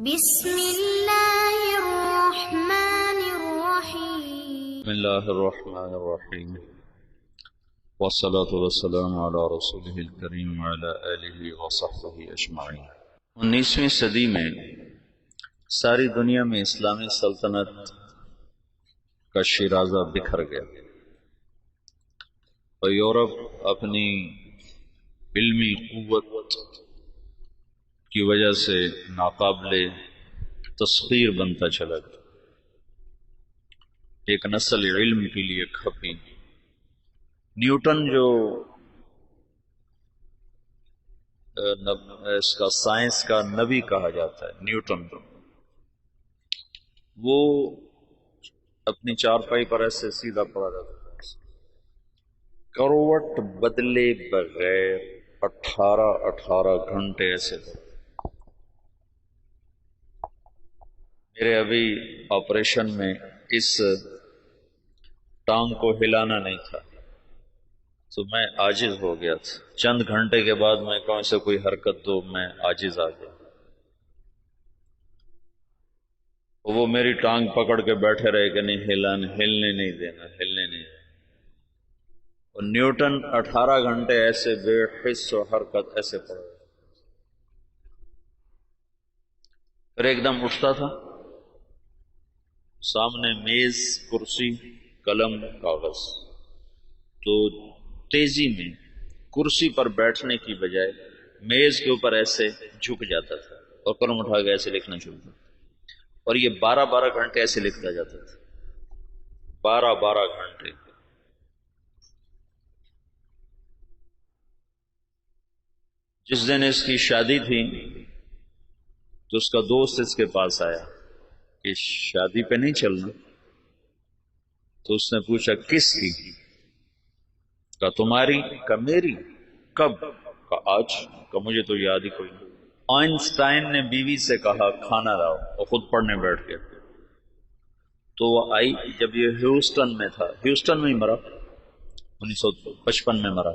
بسم اللہ الرحمن الرحیم بسم اللہ الرحمن الرحیم والصلاة والسلام علی رسولہ الکریم وعلی آلہ وصحبہ اجمعین۔ 19ویں صدی میں ساری دنیا میں اسلامی سلطنت کا شیرازہ بکھر گیا اور یورپ اپنی علمی قوت کی وجہ سے ناقابل تسخیر بنتا چلا گیا۔ ایک نسل علم کے لیے کھپی۔ نیوٹن جو اس کا سائنس کا نبی کہا جاتا ہے، نیوٹن وہ اپنی چارپائی پر ایسے سیدھا پڑا رہتا ہے، کروٹ بدلے بغیر 18 گھنٹے ایسے۔ میرے ابھی آپریشن میں اس ٹانگ کو ہلانا نہیں تھا تو میں عاجز ہو گیا تھا۔ چند گھنٹے کے بعد میں کہوں سے کوئی حرکت دو، میں عاجز آ گیا۔ وہ میری ٹانگ پکڑ کے بیٹھے رہے کہ نہیں ہلنے نہیں دینا۔ اور نیوٹن 18 گھنٹے ایسے بے حس و حرکت ایسے پڑا، پھر ایک دم اٹھتا تھا، سامنے میز، کرسی، قلم، کاغذ، تو تیزی میں کرسی پر بیٹھنے کی بجائے میز کے اوپر ایسے جھک جاتا تھا اور قلم اٹھا کے ایسے لکھنا شروع کرتا، اور یہ 12 گھنٹے ایسے لکھتا جاتا تھا، 12 گھنٹے۔ جس دن اس کی شادی تھی تو اس کا دوست اس کے پاس آیا کہ شادی پہ نہیں چلنا، تو اس نے پوچھا کس کی؟ کہا تمہاری؟ کہا میری؟ کب؟ کہا آج۔ کہا مجھے تو یاد ہی کوئی نہیں۔ آئنسٹائن نے بیوی سے کہا کھانا لاؤ، اور خود پڑھنے بیٹھ گیا۔ تو وہ آئی، جب یہ ہیوسٹن میں تھا، ہیوسٹن میں ہی مرا، 1955 میں مرا،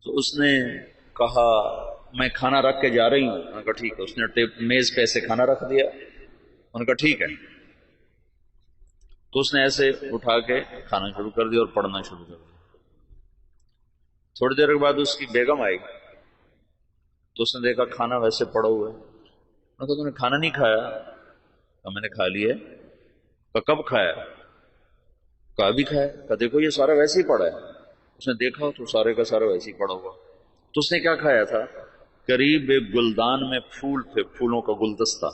تو اس نے کہا میں کھانا رکھ کے جا رہی ہوں۔ میں نے کہا ٹھیک ہے۔ اس نے میز پہ ایسے کھانا رکھ دیا، انہوں نے کہا ٹھیک ہے۔ تو اس نے ایسے اٹھا کے کھانا شروع کر دیا اور پڑھنا شروع کر دیا۔ تھوڑی دیر کے بعد اس کی بیگم آئی تو اس نے دیکھا کھانا ویسے پڑا ہوا ہے۔ میں نے کہا تم نے کھانا نہیں کھایا؟ کہا میں نے کھا لیا۔ کہا کب کھایا؟ کہا ابھی کھایا۔ کہا دیکھو یہ سارا ویسے ہی پڑا ہے۔ اس نے دیکھا تو سارے کا سارا ویسے ہی پڑا ہوا۔ تو اس نے کیا کھایا تھا؟ قریب ایک گلدان میں پھول تھے، پھولوں کا گلدستہ،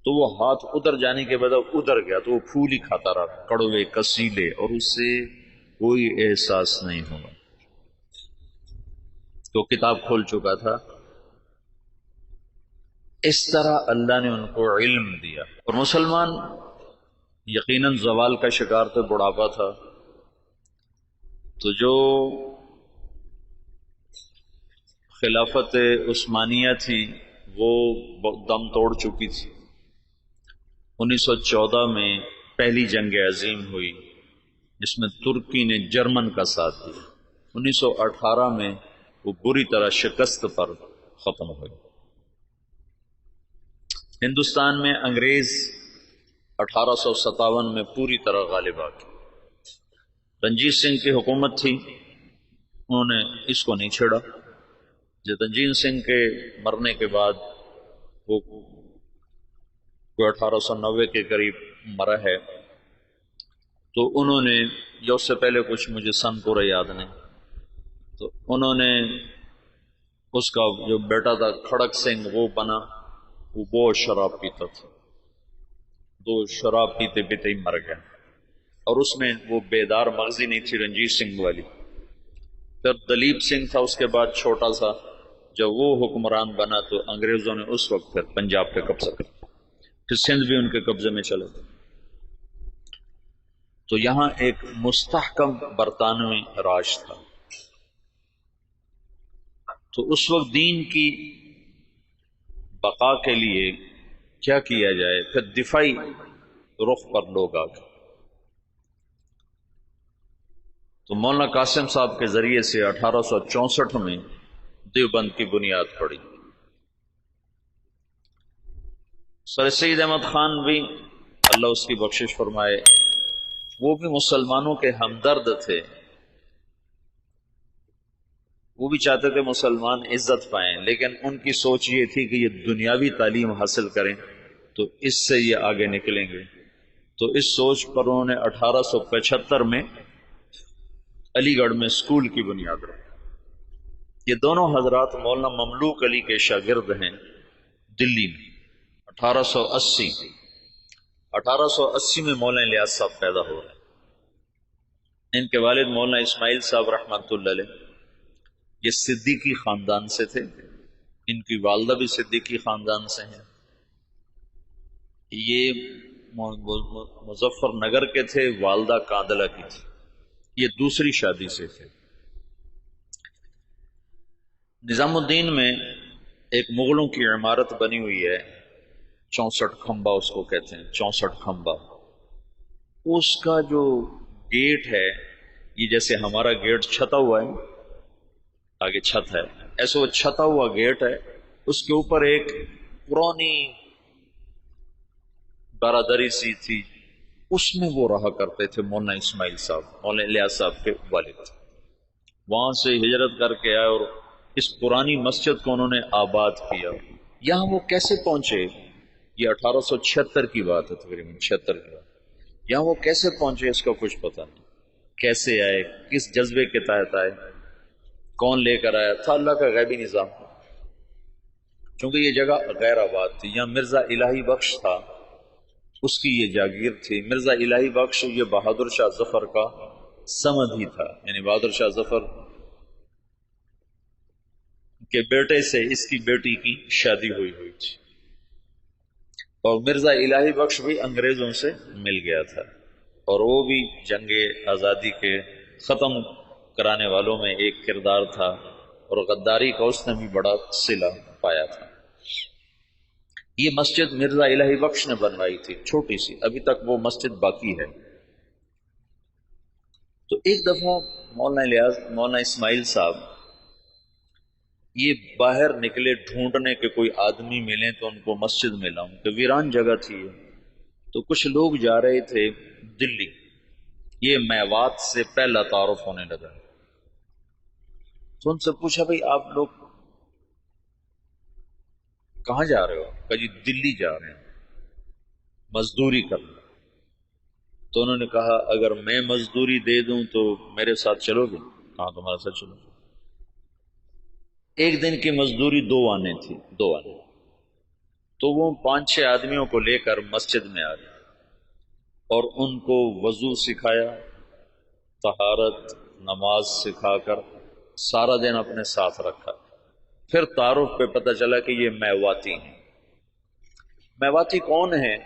تو وہ ہاتھ ادھر جانے کے بعد ادھر گیا تو وہ پھول ہی کھاتا رہا، کڑوے کسیلے، اور اس سے کوئی احساس نہیں ہوا۔ تو کتاب کھول چکا تھا۔ اس طرح اللہ نے ان کو علم دیا۔ اور مسلمان یقیناً زوال کا شکار تھے، بڑھاپا تھا، تو جو خلافت عثمانیہ تھی وہ دم توڑ چکی تھی۔ 1914 میں پہلی جنگ عظیم ہوئی جس میں ترکی نے جرمن کا ساتھ دیا۔ 1918 میں وہ بری طرح شکست پر ختم ہوئی۔ ہندوستان میں انگریز 1857 میں پوری طرح غالب آ گئے۔ رنجیت سنگھ کی حکومت تھی، انہوں نے اس کو نہیں چھیڑا۔ جب رنجیت سنگھ کے مرنے کے بعد وہ 1890 کے قریب مرا ہے، تو انہوں نے، یا اس سے پہلے کچھ، مجھے سن پورا یاد نہیں، تو انہوں نے اس کا جو بیٹا تھا کھڑک سنگھ وہ بنا، وہ بہت شراب پیتا تھا، تو شراب پیتے پیتے ہی مر گیا، اور اس میں وہ بیدار مغزی نہیں تھی رنجیت سنگھ والی۔ پھر دلیپ سنگھ تھا اس کے بعد چھوٹا سا، جب وہ حکمران بنا تو انگریزوں نے اس وقت پھر پنجاب پہ قبضہ کر، پھر سندھ بھی ان کے قبضے میں چلے گئے۔ تو یہاں ایک مستحکم برطانوی راج تھا۔ تو اس وقت دین کی بقا کے لیے کیا کیا جائے؟ پھر دفاعی رخ پر لوگ آ گئے۔ تو مولانا قاسم صاحب کے ذریعے سے 1864 میں دیوبند کی بنیاد پڑی۔ سر سید احمد خان بھی اللہ اس کی بخشش فرمائے، وہ بھی مسلمانوں کے ہمدرد تھے، وہ بھی چاہتے تھے مسلمان عزت پائیں، لیکن ان کی سوچ یہ تھی کہ یہ دنیاوی تعلیم حاصل کریں تو اس سے یہ آگے نکلیں گے۔ تو اس سوچ پر انہوں نے 1875 میں علی گڑھ میں اسکول کی بنیاد رکھی۔ یہ دونوں حضرات مولانا مملوک علی کے شاگرد ہیں دلی میں۔ 1880 میں مولانا الیاس صاحب پیدا ہو رہے ہیں۔ ان کے والد مولانا اسماعیل صاحب رحمۃ اللہ علیہ یہ صدیقی خاندان سے تھے، ان کی والدہ بھی صدیقی خاندان سے ہیں۔ یہ مظفر نگر کے تھے، والدہ کاندلہ کی تھی، یہ دوسری شادی سے تھے۔ نظام الدین میں ایک مغلوں کی عمارت بنی ہوئی ہے، 64 کھمبا اس کو کہتے ہیں، 64 کھمبا۔ اس کا جو گیٹ ہے یہ جیسے ہمارا گیٹ چھتا ہوا ہے، آگے چھت ہے، ایسے وہ چھتا ہوا گیٹ ہے، اس کے اوپر ایک پرانی برادری سی تھی، اس میں وہ رہا کرتے تھے مولانا اسماعیل صاحب، مولانا الیاس صاحب کے والد۔ وہاں سے ہجرت کر کے آئے اور اس پرانی مسجد کو انہوں نے آباد کیا۔ یہاں وہ کیسے پہنچے؟ یہ 1876 کی بات ہے، تقریباً 76 کی بات۔ یہاں وہ کیسے پہنچے اس کا کچھ پتہ نہیں، کیسے آئے، کس جذبے کے تحت آئے، کون لے کر آیا تھا، اللہ کا غیبی نظام۔ چونکہ یہ جگہ غیر آباد تھی، یہاں مرزا الہی بخش تھا، اس کی یہ جاگیر تھی۔ مرزا الہی بخش یہ بہادر شاہ ظفر کا سمد ہی تھا، یعنی بہادر شاہ ظفر کے بیٹے سے اس کی بیٹی کی شادی ہوئی تھی، اور مرزا الہی بخش بھی انگریزوں سے مل گیا تھا، اور وہ بھی جنگ آزادی کے ختم کرانے والوں میں ایک کردار تھا، اور غداری کا اس نے بھی بڑا صلہ پایا تھا۔ یہ مسجد مرزا الہی بخش نے بنوائی تھی، چھوٹی سی، ابھی تک وہ مسجد باقی ہے۔ تو ایک دفعہ مولانا اسماعیل صاحب یہ باہر نکلے ڈھونڈنے کے کوئی آدمی ملیں تو ان کو مسجد میں لاؤں، کہ ویران جگہ تھی۔ تو کچھ لوگ جا رہے تھے دلی، یہ میوات سے پہلا تعارف ہونے لگا، تو ان سے پوچھا بھئی آپ لوگ کہاں جا رہے ہو؟ کہ جی دلی جا رہے ہیں مزدوری کرنا۔ تو انہوں نے کہا اگر میں مزدوری دے دوں تو میرے ساتھ چلو گے؟ کہاں تمہارے ساتھ چلو۔ ایک دن کی مزدوری 2 آنے تھی، 2 آنے۔ تو وہ 5-6 آدمیوں کو لے کر مسجد میں آ گئے اور ان کو وضو سکھایا، طہارت، نماز سکھا کر سارا دن اپنے ساتھ رکھا۔ پھر تعارف پہ پتہ چلا کہ یہ میواتی ہیں۔ میواتی کون ہیں؟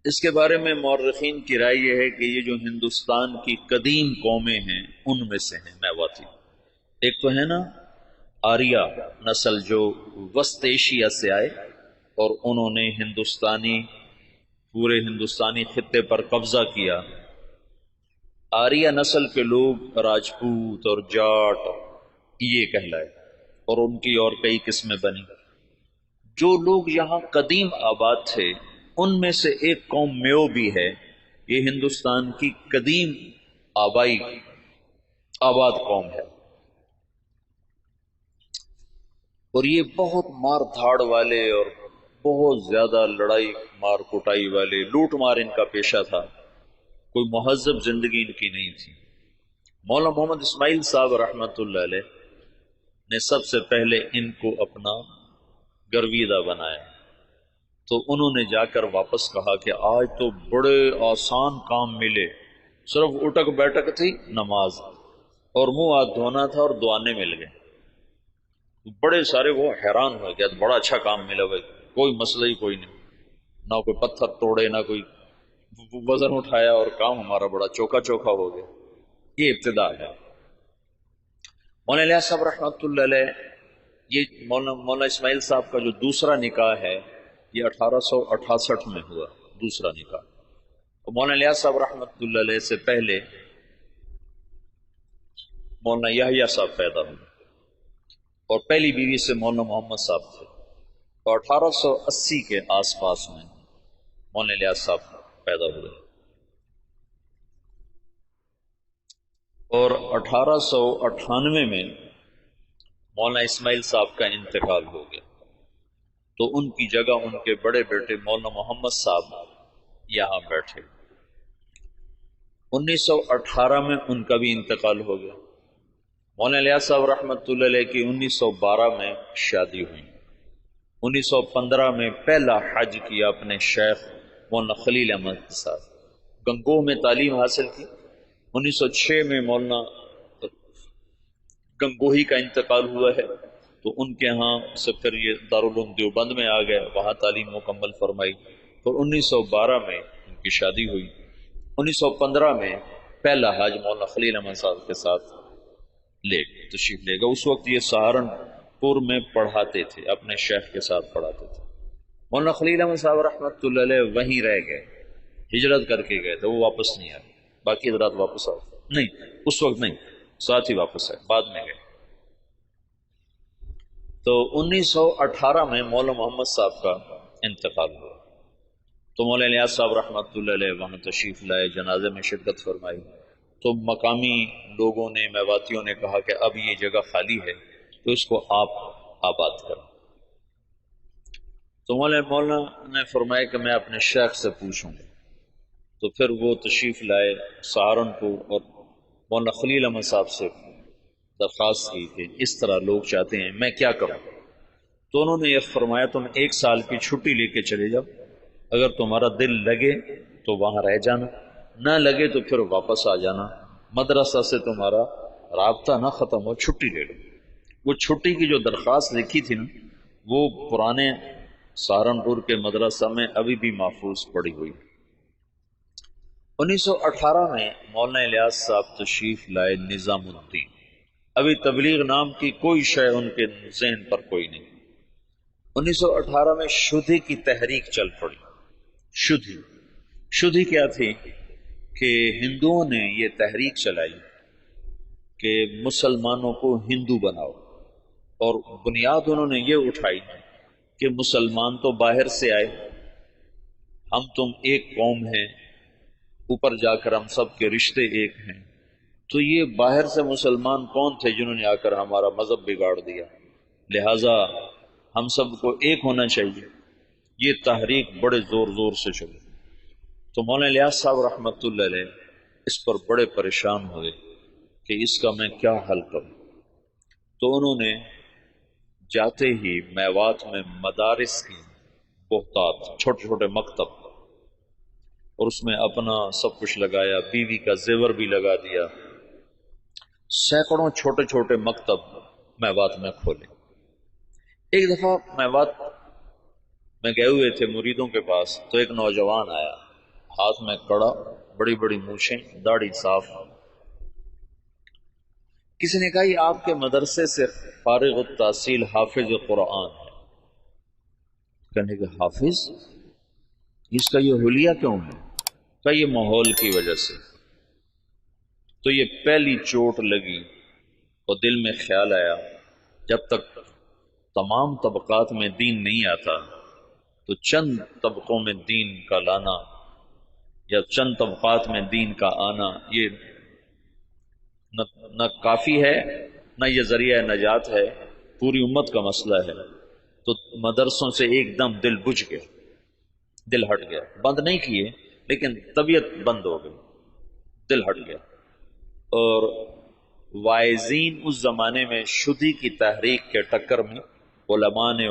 اس کے بارے میں مورخین کی رائے یہ ہے کہ یہ جو ہندوستان کی قدیم قومیں ہیں ان میں سے ہیں میواتی۔ ایک تو ہے نا آریہ نسل جو وسط ایشیا سے آئے اور انہوں نے پورے ہندوستانی خطے پر قبضہ کیا۔ آریہ نسل کے لوگ راجپوت اور جاٹ یہ کہلائے، اور ان کی اور کئی قسمیں بنی۔ جو لوگ یہاں قدیم آباد تھے ان میں سے ایک قوم میو بھی ہے، یہ ہندوستان کی قدیم آبائی آباد قوم ہے، اور یہ بہت مار دھاڑ والے اور بہت زیادہ لڑائی مار کٹائی والے، لوٹ مار ان کا پیشہ تھا، کوئی مہذب زندگی ان کی نہیں تھی۔ مولانا محمد اسماعیل صاحب رحمۃ اللہ علیہ نے سب سے پہلے ان کو اپنا گرویدہ بنایا، تو انہوں نے جا کر واپس کہا کہ آج تو بڑے آسان کام ملے، صرف اٹک بیٹک تھی، نماز اور منہ ہاتھ دھونا تھا اور دعانے مل گئے۔ بڑے سارے وہ حیران ہو گیا، بڑا اچھا کام ملا بھائی، کوئی مسئلہ ہی کوئی نہیں، نہ کوئی پتھر توڑے نہ کوئی وزن اٹھایا، اور کام ہمارا بڑا چوکا چوکا ہو گیا۔ یہ ابتدا ہے۔ مولانا الیاس صاحب رحمۃ اللہ علیہ، یہ مولانا اسماعیل صاحب کا جو دوسرا نکاح ہے یہ 1868 میں ہوا، دوسرا نکاح۔ مولانا الیاس صاحب رحمۃ اللہ علیہ سے پہلے مولانا یحییٰ صاحب پیدا ہوئے، اور پہلی بیوی سے مولانا محمد صاحب تھے، اور 1880 کے آس پاس میں مولانا الیاس صاحب پیدا ہوئے اور 1898 میں مولانا اسماعیل صاحب کا انتقال ہو گیا، تو ان کی جگہ ان کے بڑے بیٹے مولانا محمد صاحب یہاں بیٹھے۔ 1918 میں ان کا بھی انتقال ہو گیا۔ مولانا الیاس صاحب رحمۃ اللہ علیہ کی 1912 میں شادی ہوئی۔ 1915 میں پہلا حج کیا اپنے شیخ مولانا خلیل احمد کے ساتھ، گنگوہ میں تعلیم حاصل کی۔ 1906 میں مولانا گنگوہی کا انتقال ہوا ہے، تو ان کے ہاں سے پھر یہ دارالعلوم دیوبند میں آ گئے، وہاں تعلیم مکمل فرمائی۔ پھر 1912 میں ان کی شادی ہوئی۔ 1915 میں پہلا حج مولانا خلیل احمد صاحب کے ساتھ تشریف لے گا۔ اس وقت یہ سہارنپور میں پڑھاتے تھے، اپنے شیخ کے ساتھ پڑھاتے تھے۔ مولانا خلیل احمد صاحب رحمۃ اللہ علیہ وہیں رہ گئے، ہجرت کر کے گئے تھے، وہ واپس نہیں آئے۔ باقی حضرات واپس آئے نہیں، اس وقت نہیں، ساتھ ہی واپس آئے، بعد میں گئے۔ تو 1918 میں مولانا محمد صاحب کا انتقال ہوا، تو مولانا الیاس صاحب رحمۃ اللہ علیہ وہاں تشریف لائے، جنازے میں شرکت فرمائی۔ تو مقامی لوگوں نے، میواتیوں نے کہا کہ اب یہ جگہ خالی ہے تو اس کو آپ آباد کریں۔ تو مولانا نے فرمایا کہ میں اپنے شیخ سے پوچھوں گا۔ تو پھر وہ تشریف لائے سہارنپور اور مولانا خلیل احمد صاحب سے درخواست کی کہ اس طرح لوگ چاہتے ہیں، میں کیا کروں؟ تو انہوں نے یہ فرمایا تم 1 سال کی چھٹی لے کے چلے جاؤ، اگر تمہارا دل لگے تو وہاں رہ جانا، نہ لگے تو پھر واپس آ جانا، مدرسہ سے تمہارا رابطہ نہ ختم ہو، چھٹی لے لو۔ وہ چھٹی کی جو درخواست لکھی تھی نا، وہ پرانے سہارنپور کے مدرسہ میں ابھی بھی محفوظ پڑی ہوئی۔ 1918 میں مولانا الیاس صاحب تشریف لائے نظام الدین۔ ابھی تبلیغ نام کی کوئی شے ان کے ذہن پر کوئی نہیں۔ 1918 میں شدھی کی تحریک چل پڑی۔ شدھی کیا تھی کہ ہندوؤں نے یہ تحریک چلائی کہ مسلمانوں کو ہندو بناؤ، اور بنیاد انہوں نے یہ اٹھائی کہ مسلمان تو باہر سے آئے، ہم تم ایک قوم ہیں، اوپر جا کر ہم سب کے رشتے ایک ہیں۔ تو یہ باہر سے مسلمان کون تھے جنہوں نے آ کر ہمارا مذہب بگاڑ دیا، لہٰذا ہم سب کو ایک ہونا چاہیے۔ یہ تحریک بڑے زور سے چلی۔ تو مولانا الیاس صاحب رحمۃ اللہ علیہ اس پر بڑے پریشان ہوئے کہ اس کا میں کیا حل کروں۔ تو انہوں نے جاتے ہی میوات میں مدارس کی بہتات، چھوٹے چھوٹے مکتب، اور اس میں اپنا سب کچھ لگایا، بیوی کا زیور بھی لگا دیا، سینکڑوں چھوٹے چھوٹے مکتب میوات میں کھولے۔ ایک دفعہ میوات میں گئے ہوئے تھے مریدوں کے پاس، تو ایک نوجوان آیا، ہاتھ میں کڑا، بڑی بڑی مونچھیں، داڑھی صاف۔ کسی نے کہا یہ آپ کے مدرسے سے فارغ التحصیل حافظ قرآن ہے۔ کہنے کہ حافظ، اس کا یہ حلیہ کیوں ہے؟ کہ یہ ماحول کی وجہ سے۔ تو یہ پہلی چوٹ لگی اور دل میں خیال آیا، جب تک تمام طبقات میں دین نہیں آتا تو چند طبقوں میں دین کا لانا یا چند طبقات میں دین کا آنا یہ نہ کافی ہے، نہ یہ ذریعہ نجات ہے، پوری امت کا مسئلہ ہے۔ تو مدرسوں سے ایک دم دل بجھ گیا، دل ہٹ گیا، بند نہیں کیے لیکن طبیعت بند ہو گئی، دل ہٹ گیا۔ اور وائزین اس زمانے میں شدھی کی تحریک کے ٹکر میں علماء نے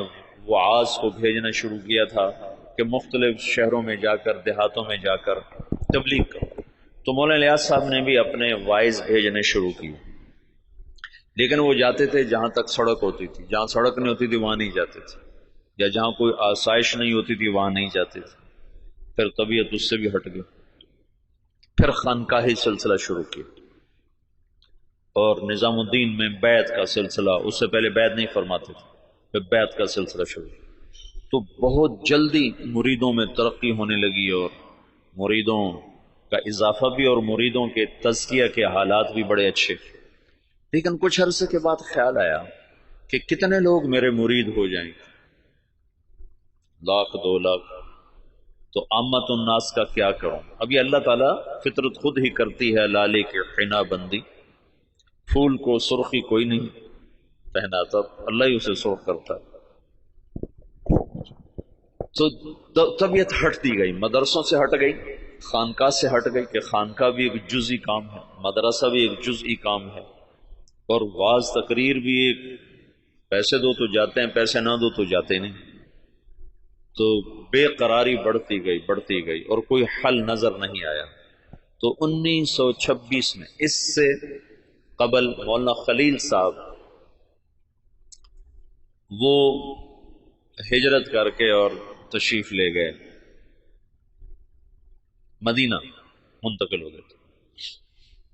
وعاظ کو بھیجنا شروع کیا تھا کہ مختلف شہروں میں جا کر، دیہاتوں میں جا کر تبلیغ کرو۔ تو مولانا الیاس صاحب نے بھی اپنے وائز بھیجنے شروع کی، لیکن وہ جاتے تھے جہاں تک سڑک ہوتی تھی، جہاں سڑک نہیں ہوتی تھی وہاں نہیں جاتے تھے، یا جہاں کوئی آسائش نہیں ہوتی تھی وہاں نہیں جاتے تھے۔ پھر طبیعت اس سے بھی ہٹ گئی، پھر خانقاہی سلسلہ شروع کیا، اور نظام الدین میں بیعت کا سلسلہ، اس سے پہلے بیعت نہیں فرماتے تھے، پھر بیعت کا سلسلہ شروع کیا۔ تو بہت جلدی مریدوں میں ترقی ہونے لگی، اور مریدوں کا اضافہ بھی، اور مریدوں کے تزکیہ کے حالات بھی بڑے اچھے۔ لیکن کچھ عرصے کے بعد خیال آیا کہ کتنے لوگ میرے مرید ہو جائیں گے، لاکھ 2 لاکھ، تو عامت الناس کا کیا کروں؟ ابھی اللہ تعالیٰ فطرت خود ہی کرتی ہے لالے کے حنا بندی، پھول کو سرخی کوئی نہیں پہناتا، اللہ ہی اسے سرخ کرتا ہے۔ تو طبیعت ہٹتی گئی، مدرسوں سے ہٹ گئی، خانقاہ سے ہٹ گئی کہ خانقاہ بھی ایک جزئی کام ہے، مدرسہ بھی ایک جزئی کام ہے، اور واعظ تقریر بھی ایک، پیسے دو تو جاتے ہیں، پیسے نہ دو تو جاتے نہیں۔ تو بے قراری بڑھتی گئی اور کوئی حل نظر نہیں آیا۔ تو 1926 میں، اس سے قبل مولانا خلیل صاحب وہ ہجرت کر کے اور تشریف لے گئے، مدینہ منتقل ہو گئے تھے۔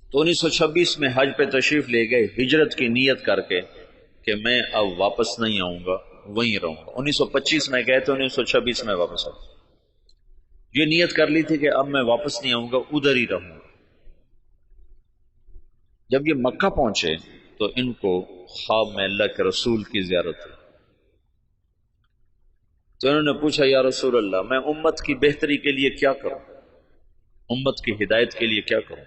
تو 1926 میں حج پہ تشریف لے گئے، ہجرت کی نیت کر کے کہ میں اب واپس نہیں آؤں گا، وہیں رہوں گا۔ 1925 میں گئے تو 1926 میں واپس آؤں، یہ نیت کر لی تھی کہ اب میں واپس نہیں آؤں گا، ادھر ہی رہوں گا۔ جب یہ مکہ پہنچے تو ان کو خواب میں اللہ کے رسول کی زیارت ہوئی، تو انہوں نے پوچھا یا رسول اللہ، میں امت کی بہتری کے لیے کیا کروں، امت کی ہدایت کے لیے کیا کروں؟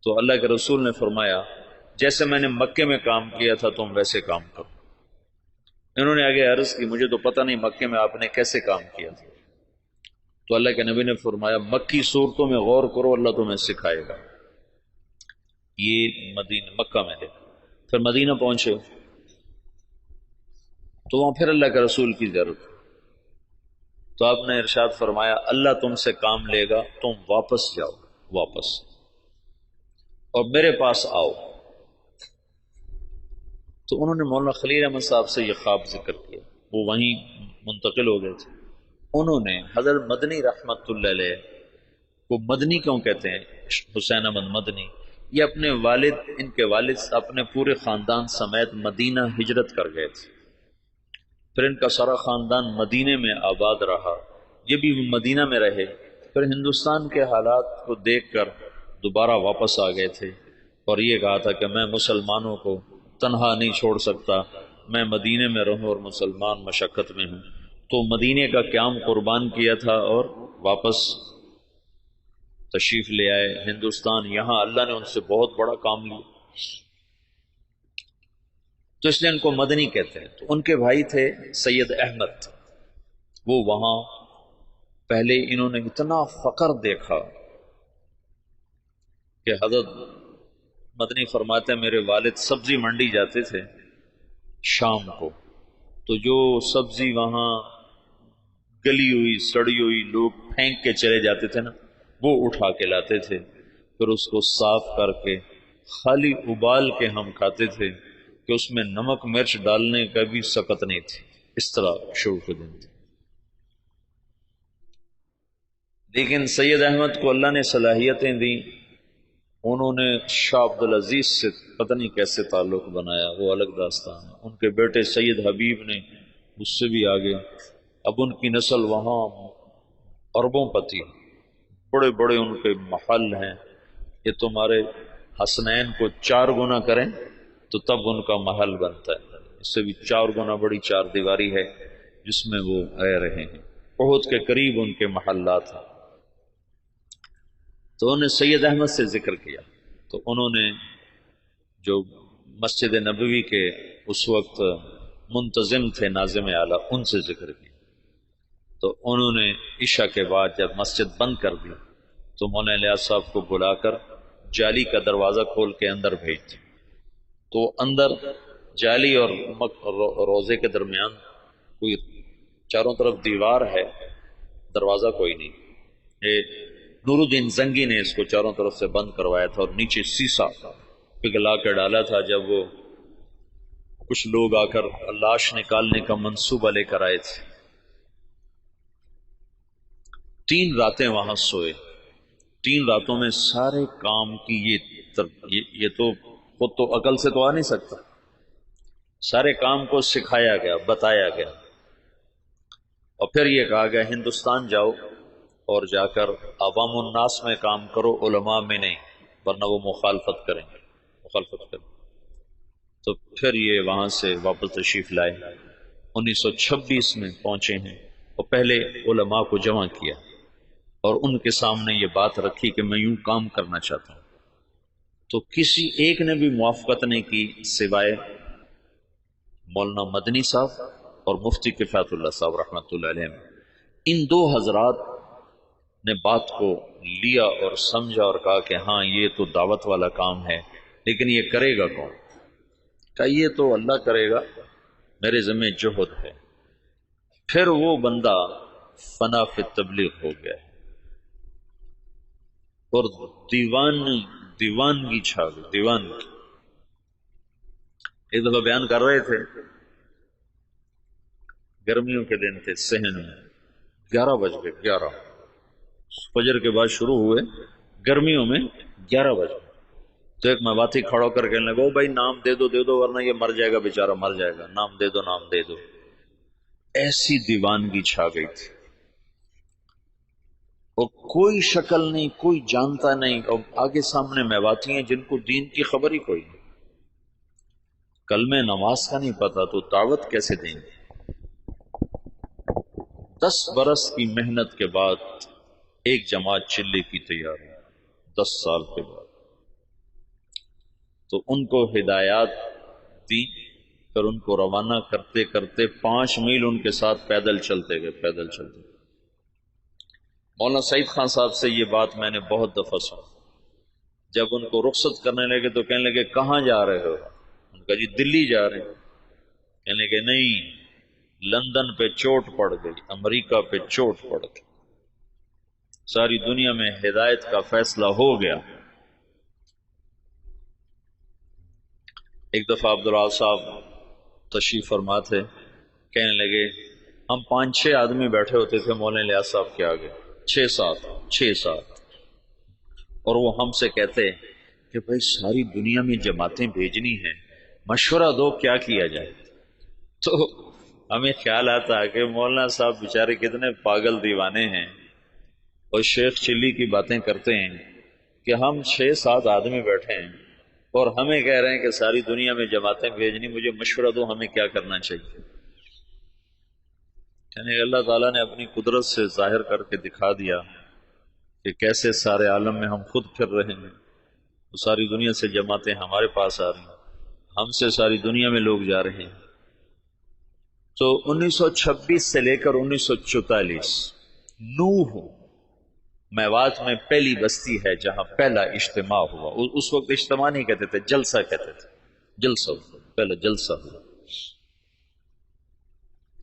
تو اللہ کے رسول نے فرمایا جیسے میں نے مکے میں کام کیا تھا تم ویسے کام کرو۔ انہوں نے آگے عرض کی مجھے تو پتہ نہیں مکے میں آپ نے کیسے کام کیا تھا، تو اللہ کے نبی نے فرمایا مکی صورتوں میں غور کرو، اللہ تمہیں سکھائے گا۔ یہ مکہ میں ہے۔ پھر مدینہ پہنچے تو وہاں پھر اللہ کے رسول کی ضرورت، تو آپ نے ارشاد فرمایا اللہ تم سے کام لے گا، تم واپس جاؤ، واپس اور میرے پاس آؤ۔ تو انہوں نے مولانا خلیل احمد صاحب سے یہ خواب ذکر کیا، وہ وہیں منتقل ہو گئے تھے۔ انہوں نے حضرت مدنی رحمت اللہ علیہ کو، مدنی کیوں کہتے ہیں، حسین احمد مدنی، یہ اپنے والد، ان کے والد اپنے پورے خاندان سمیت مدینہ ہجرت کر گئے تھے، پھر ان کا سارا خاندان مدینے میں آباد رہا، یہ بھی مدینہ میں رہے، پھر ہندوستان کے حالات کو دیکھ کر دوبارہ واپس آ گئے تھے، اور یہ کہا تھا کہ میں مسلمانوں کو تنہا نہیں چھوڑ سکتا، میں مدینے میں رہوں اور مسلمان مشقت میں ہوں۔ تو مدینے کا قیام قربان کیا تھا اور واپس تشریف لے آئے ہندوستان۔ یہاں اللہ نے ان سے بہت بڑا کام لیا، تو اس لیے ان کو مدنی کہتے ہیں۔ تو ان کے بھائی تھے سید احمد، وہ وہاں پہلے انہوں نے اتنا فقر دیکھا کہ حضرت مدنی فرماتے ہیں میرے والد سبزی منڈی جاتے تھے شام کو، تو جو سبزی وہاں گلی ہوئی سڑی ہوئی لوگ پھینک کے چلے جاتے تھے نا، وہ اٹھا کے لاتے تھے، پھر اس کو صاف کر کے خالی ابال کے ہم کھاتے تھے کہ اس میں نمک مرچ ڈالنے کا بھی سکت نہیں تھی، اس طرح شروع کے دن تھے۔ لیکن سید احمد کو اللہ نے صلاحیتیں دیں، انہوں نے شاہ عبدالعزیز سے پتہ نہیں کیسے تعلق بنایا، وہ الگ داستان ہے۔ ان کے بیٹے سید حبیب نے اس سے بھی آگے، اب ان کی نسل وہاں اربوں پتی، بڑے بڑے ان کے محل ہیں، یہ تمہارے حسنین کو 4 گنا کریں تو تب ان کا محل بنتا ہے، اس سے بھی 4 گنا بڑی 4 دیواری ہے جس میں وہ رہ رہے ہیں، احد کے قریب ان کے محلات ہیں۔ تو انہوں نے سید احمد سے ذکر کیا، تو انہوں نے جو مسجد نبوی کے اس وقت منتظم تھے ناظم اعلیٰ، ان سے ذکر کیا، تو انہوں نے عشاء کے بعد جب مسجد بند کر دی تو مولانا الیاس صاحب کو بلا کر جالی کا دروازہ کھول کے اندر بھیج دی، تو اندر جالی اور روزے کے درمیان کوئی چاروں طرف دیوار ہے، دروازہ کوئی نہیں، یہ نور الدین زنگی نے اس کو چاروں طرف سے بند کروایا تھا، اور نیچے سیسا پگھلا کے ڈالا تھا۔ جب وہ کچھ لوگ آ کر لاش نکالنے کا منصوبہ لے کر آئے تھے، 3 راتیں وہاں سوئے، 3 راتوں میں سارے کام کی یہ تو خود تو عقل سے تو آ نہیں سکتا، سارے کام کو سکھایا گیا، بتایا گیا، اور پھر یہ کہا گیا ہندوستان جاؤ اور جا کر عوام الناس میں کام کرو، علماء میں نہیں، ورنہ وہ مخالفت کریں۔ تو پھر یہ وہاں سے واپس تشریف لائے، 1926 میں پہنچے ہیں اور پہلے علماء کو جمع کیا اور ان کے سامنے یہ بات رکھی کہ میں یوں کام کرنا چاہتا ہوں، تو کسی ایک نے بھی موافقت نہیں کی سوائے مولانا مدنی صاحب اور مفتی کفایت اللہ صاحب رحمۃ اللہ علیہ۔ ان دو حضرات نے بات کو لیا اور سمجھا اور کہا کہ ہاں یہ تو دعوت والا کام ہے، لیکن یہ کرے گا کون؟ کہا یہ تو اللہ کرے گا، میرے ذمہ جوہد ہے۔ پھر وہ بندہ فنا فی تبلیغ ہو گیا اور دیوانگی چھا گئی، دیوانگی۔ ایک دفعہ بیان کر رہے تھے، گرمیوں کے دن تھے، صحن میں 11 بج گئے، 11 فجر کے بعد شروع ہوئے، گرمیوں میں 11 بج گئے۔ تو ایک مواتی کھڑا کر کے لگا، بھائی نام دے دو ورنہ یہ مر جائے گا، بیچارہ مر جائے گا، نام دے دو۔ ایسی دیوانگی چھا گئی تھی اور کوئی شکل نہیں، کوئی جانتا نہیں، اور آگے سامنے میواتی ہیں جن کو دین کی خبر ہی کوئی نہیں، کلمہ نماز کا نہیں پتا، تو دعوت کیسے دیں گے؟ 10 برس کی محنت کے بعد ایک جماعت چلے کی تیار ہے، 10 سال کے بعد۔ تو ان کو ہدایات دی، پھر ان کو روانہ کرتے کرتے 5 میل ان کے ساتھ پیدل چلتے گئے، پیدل چلتے گئے۔ مولانا سعید خان صاحب سے یہ بات میں نے بہت دفعہ سنا، جب ان کو رخصت کرنے لگے تو کہنے لگے کہاں جا رہے ہو؟ ان کا جی دلی جا رہے ہیں۔ کہنے لگے نہیں، لندن پہ چوٹ پڑ گئی، امریکہ پہ چوٹ پڑ گئی، ساری دنیا میں ہدایت کا فیصلہ ہو گیا۔ ایک دفعہ عبدالعال صاحب تشریف فرما تھے، کہنے لگے ہم 5-6 آدمی بیٹھے ہوتے تھے مولانا الیاس صاحب کے آگے، 6-7 اور وہ ہم سے کہتے کہ بھائی ساری دنیا میں جماعتیں بھیجنی ہیں، مشورہ دو کیا کیا جائے۔ تو ہمیں خیال آتا کہ مولانا صاحب بیچارے کتنے پاگل دیوانے ہیں اور شیخ چلی کی باتیں کرتے ہیں کہ ہم 6-7 آدمی بیٹھے ہیں اور ہمیں کہہ رہے ہیں کہ ساری دنیا میں جماعتیں بھیجنی، مجھے مشورہ دو ہمیں کیا کرنا چاہیے۔ یعنی اللہ تعالیٰ نے اپنی قدرت سے ظاہر کر کے دکھا دیا کہ کیسے سارے عالم میں ہم خود پھر رہے ہیں، تو ساری دنیا سے جماعتیں ہمارے پاس آ رہی ہیں، ہم سے ساری دنیا میں لوگ جا رہے ہیں۔ تو 1926 سے لے کر 1944 نوح میوات میں پہلی بستی ہے جہاں پہلا اجتماع ہوا۔ اس وقت اجتماع نہیں کہتے تھے، جلسہ کہتے تھے، جلسہ، پہلا جلسہ ہوا۔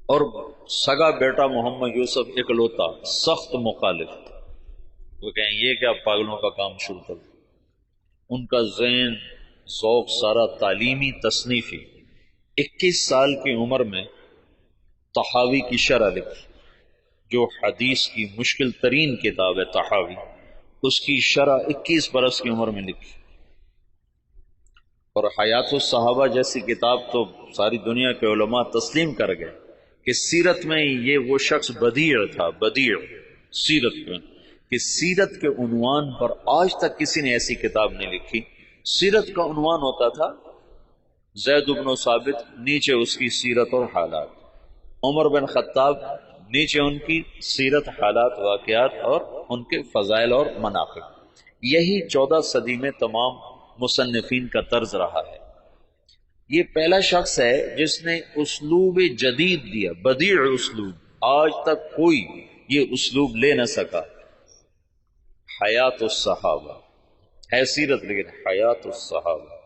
اور سگا بیٹا محمد یوسف اکلوتا سخت مخالف، وہ کہیں یہ کیا پاگلوں کا کام شروع کر۔ ان کا ذہن ذوق سارا تعلیمی تصنیفی۔ 21 سال کی عمر میں طحاوی کی شرح لکھی، جو حدیث کی مشکل ترین کتاب ہے طحاوی، اس کی شرح 21 برس کی عمر میں لکھی۔ اور حیات الصحابہ جیسی کتاب تو ساری دنیا کے علماء تسلیم کر گئے کہ سیرت میں یہ وہ شخص بدیع تھا، بدیع سیرت میں، کہ سیرت کے عنوان پر آج تک کسی نے ایسی کتاب نہیں لکھی۔ سیرت کا عنوان ہوتا تھا زید بن ثابت، نیچے اس کی سیرت اور حالات، عمر بن خطاب، نیچے ان کی سیرت، حالات، واقعات اور ان کے فضائل اور مناقب۔ یہی 14 صدی میں تمام مصنفین کا طرز رہا ہے۔ یہ پہلا شخص ہے جس نے اسلوب جدید دیا، بدیع اسلوب، آج تک کوئی یہ اسلوب لے نہ سکا۔ حیات الصحابہ ہے سیرت، لیکن حیات الصحابہ،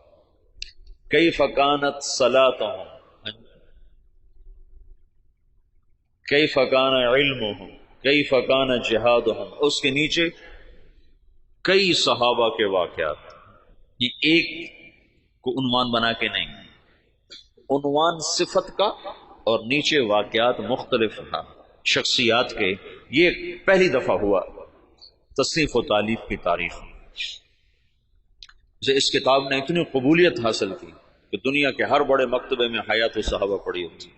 کیف کانت صلاتہم، کیف کان علمہم، کیف کان جہادہم، اس کے نیچے کئی صحابہ کے واقعات۔ یہ ایک کو عنوان بنا کے نہیں، عنوان صفت کا اور نیچے واقعات مختلف شخصیات کے۔ یہ پہلی دفعہ ہوا تصنیف و تالیف کی تاریخ میں۔ اس کتاب نے اتنی قبولیت حاصل کی کہ دنیا کے ہر بڑے مکتبے میں حیات الصحابہ پڑھی ہوتی۔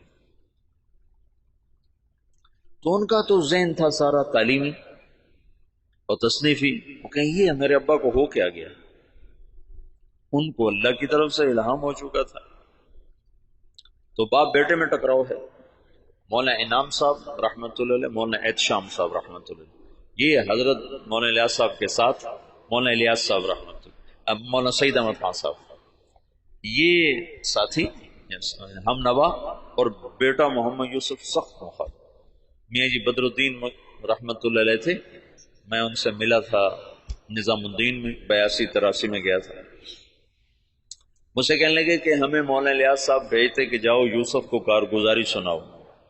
تو ان کا تو ذہن تھا سارا تعلیمی اور تصنیفی، وہ کہیں یہ میرے ابا کو ہو کیا گیا، ان کو اللہ کی طرف سے الہام ہو چکا تھا۔ تو باپ بیٹے میں ٹکراؤ ہے، مولانا انعام صاحب رحمۃ اللہ علیہ، مولانا احتشام صاحب رحمۃ اللہ علیہ، یہ حضرت مولانا الیاس صاحب کے ساتھ مولانا الیاس صاحب رحمۃ اللہ، اب مولانا سعید احمد خان صاحب، یہ ساتھی ہم نوا، اور بیٹا محمد یوسف سخت مخالف۔ میاں جی بدر الدین رحمۃ اللہ علیہ تھے، میں ان سے ملا تھا نظام الدین میں 82-83 میں گیا تھا۔ مجھ سے کہنے لگے کہ ہمیں مولانا الیاس صاحب بھیجتے کہ جاؤ یوسف کو کارگزاری سناؤ،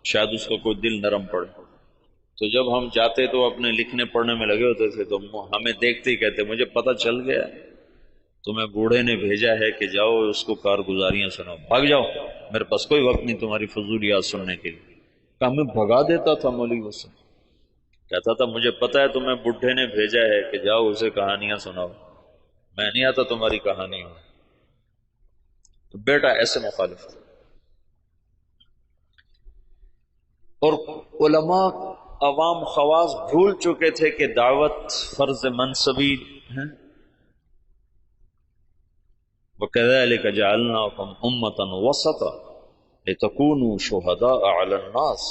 شاید اس کا کوئی دل نرم پڑے۔ تو جب ہم جاتے تو اپنے لکھنے پڑھنے میں لگے ہوتے تھے، تو ہمیں دیکھتے ہی کہتے مجھے پتہ چل گیا تمہیں بوڑھے نے بھیجا ہے کہ جاؤ اس کو کارگزاریاں سناؤ، بھاگ جاؤ، میرے پاس کوئی وقت نہیں تمہاری فضولیات سننے کے لیے۔ کہ ہمیں بھگا دیتا تھا مولوی حسن، کہتا تھا مجھے پتہ ہے تمہیں بڈھے نے بھیجا ہے کہ جاؤ اسے کہانیاں سناؤ، میں نہیں آتا تمہاری کہانیوں۔ تو بیٹا ایسے مخالف تھا۔ اور علماء عوام خواص بھول چکے تھے کہ دعوت فرض منصبی ہے۔ وَكَذَلِكَ جَعَلْنَاكُمْ أُمَّةً وَسَطًا لِتَكُونُوا شُهَدَاءَ عَلَى النَّاسِ،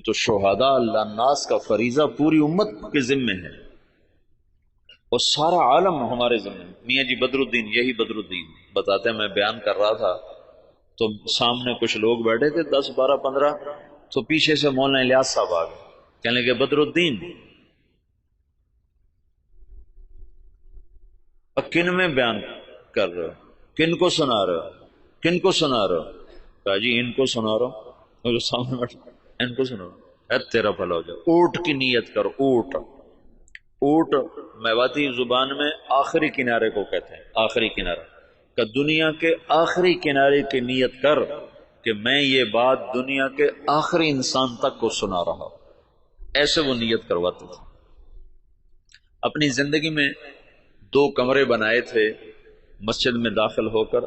تو شہداء اللہ الناس کا فریضہ پوری امت کے ذمے ہے، اور سارا عالم ہمارے ذمے ہے۔ میاں جی بدر الدین، یہی بدر الدین بتاتے ہیں، میں بیان کر رہا تھا تو سامنے کچھ لوگ بیٹھے تھے 10 12 15، تو پیچھے سے مولانا الیاس صاحب آ گئے، کہنے لگے بدر الدین کن میں بیان کر رہے ہو، کن کو سنا رہے ہو، کن کو سنا رہے ہو؟ کہا جی ان کو سنا رہا ہوں، اور جو سامنے بیٹھے ان کو سنا رہا ہوں۔ اے تیرا بھلا ہو جائے، اونٹ کی نیت کرو، اونٹ، اونٹ میواتی زبان میں آخری کنارے کو کہتے ہیں، آخری کنارہ، کہ دنیا کے آخری کنارے کی نیت کر کہ میں یہ بات دنیا کے آخری انسان تک کو سنا رہا ہوں، ایسے وہ نیت کرواتے تھے۔ اپنی زندگی میں 2 کمرے بنائے تھے مسجد میں داخل ہو کر،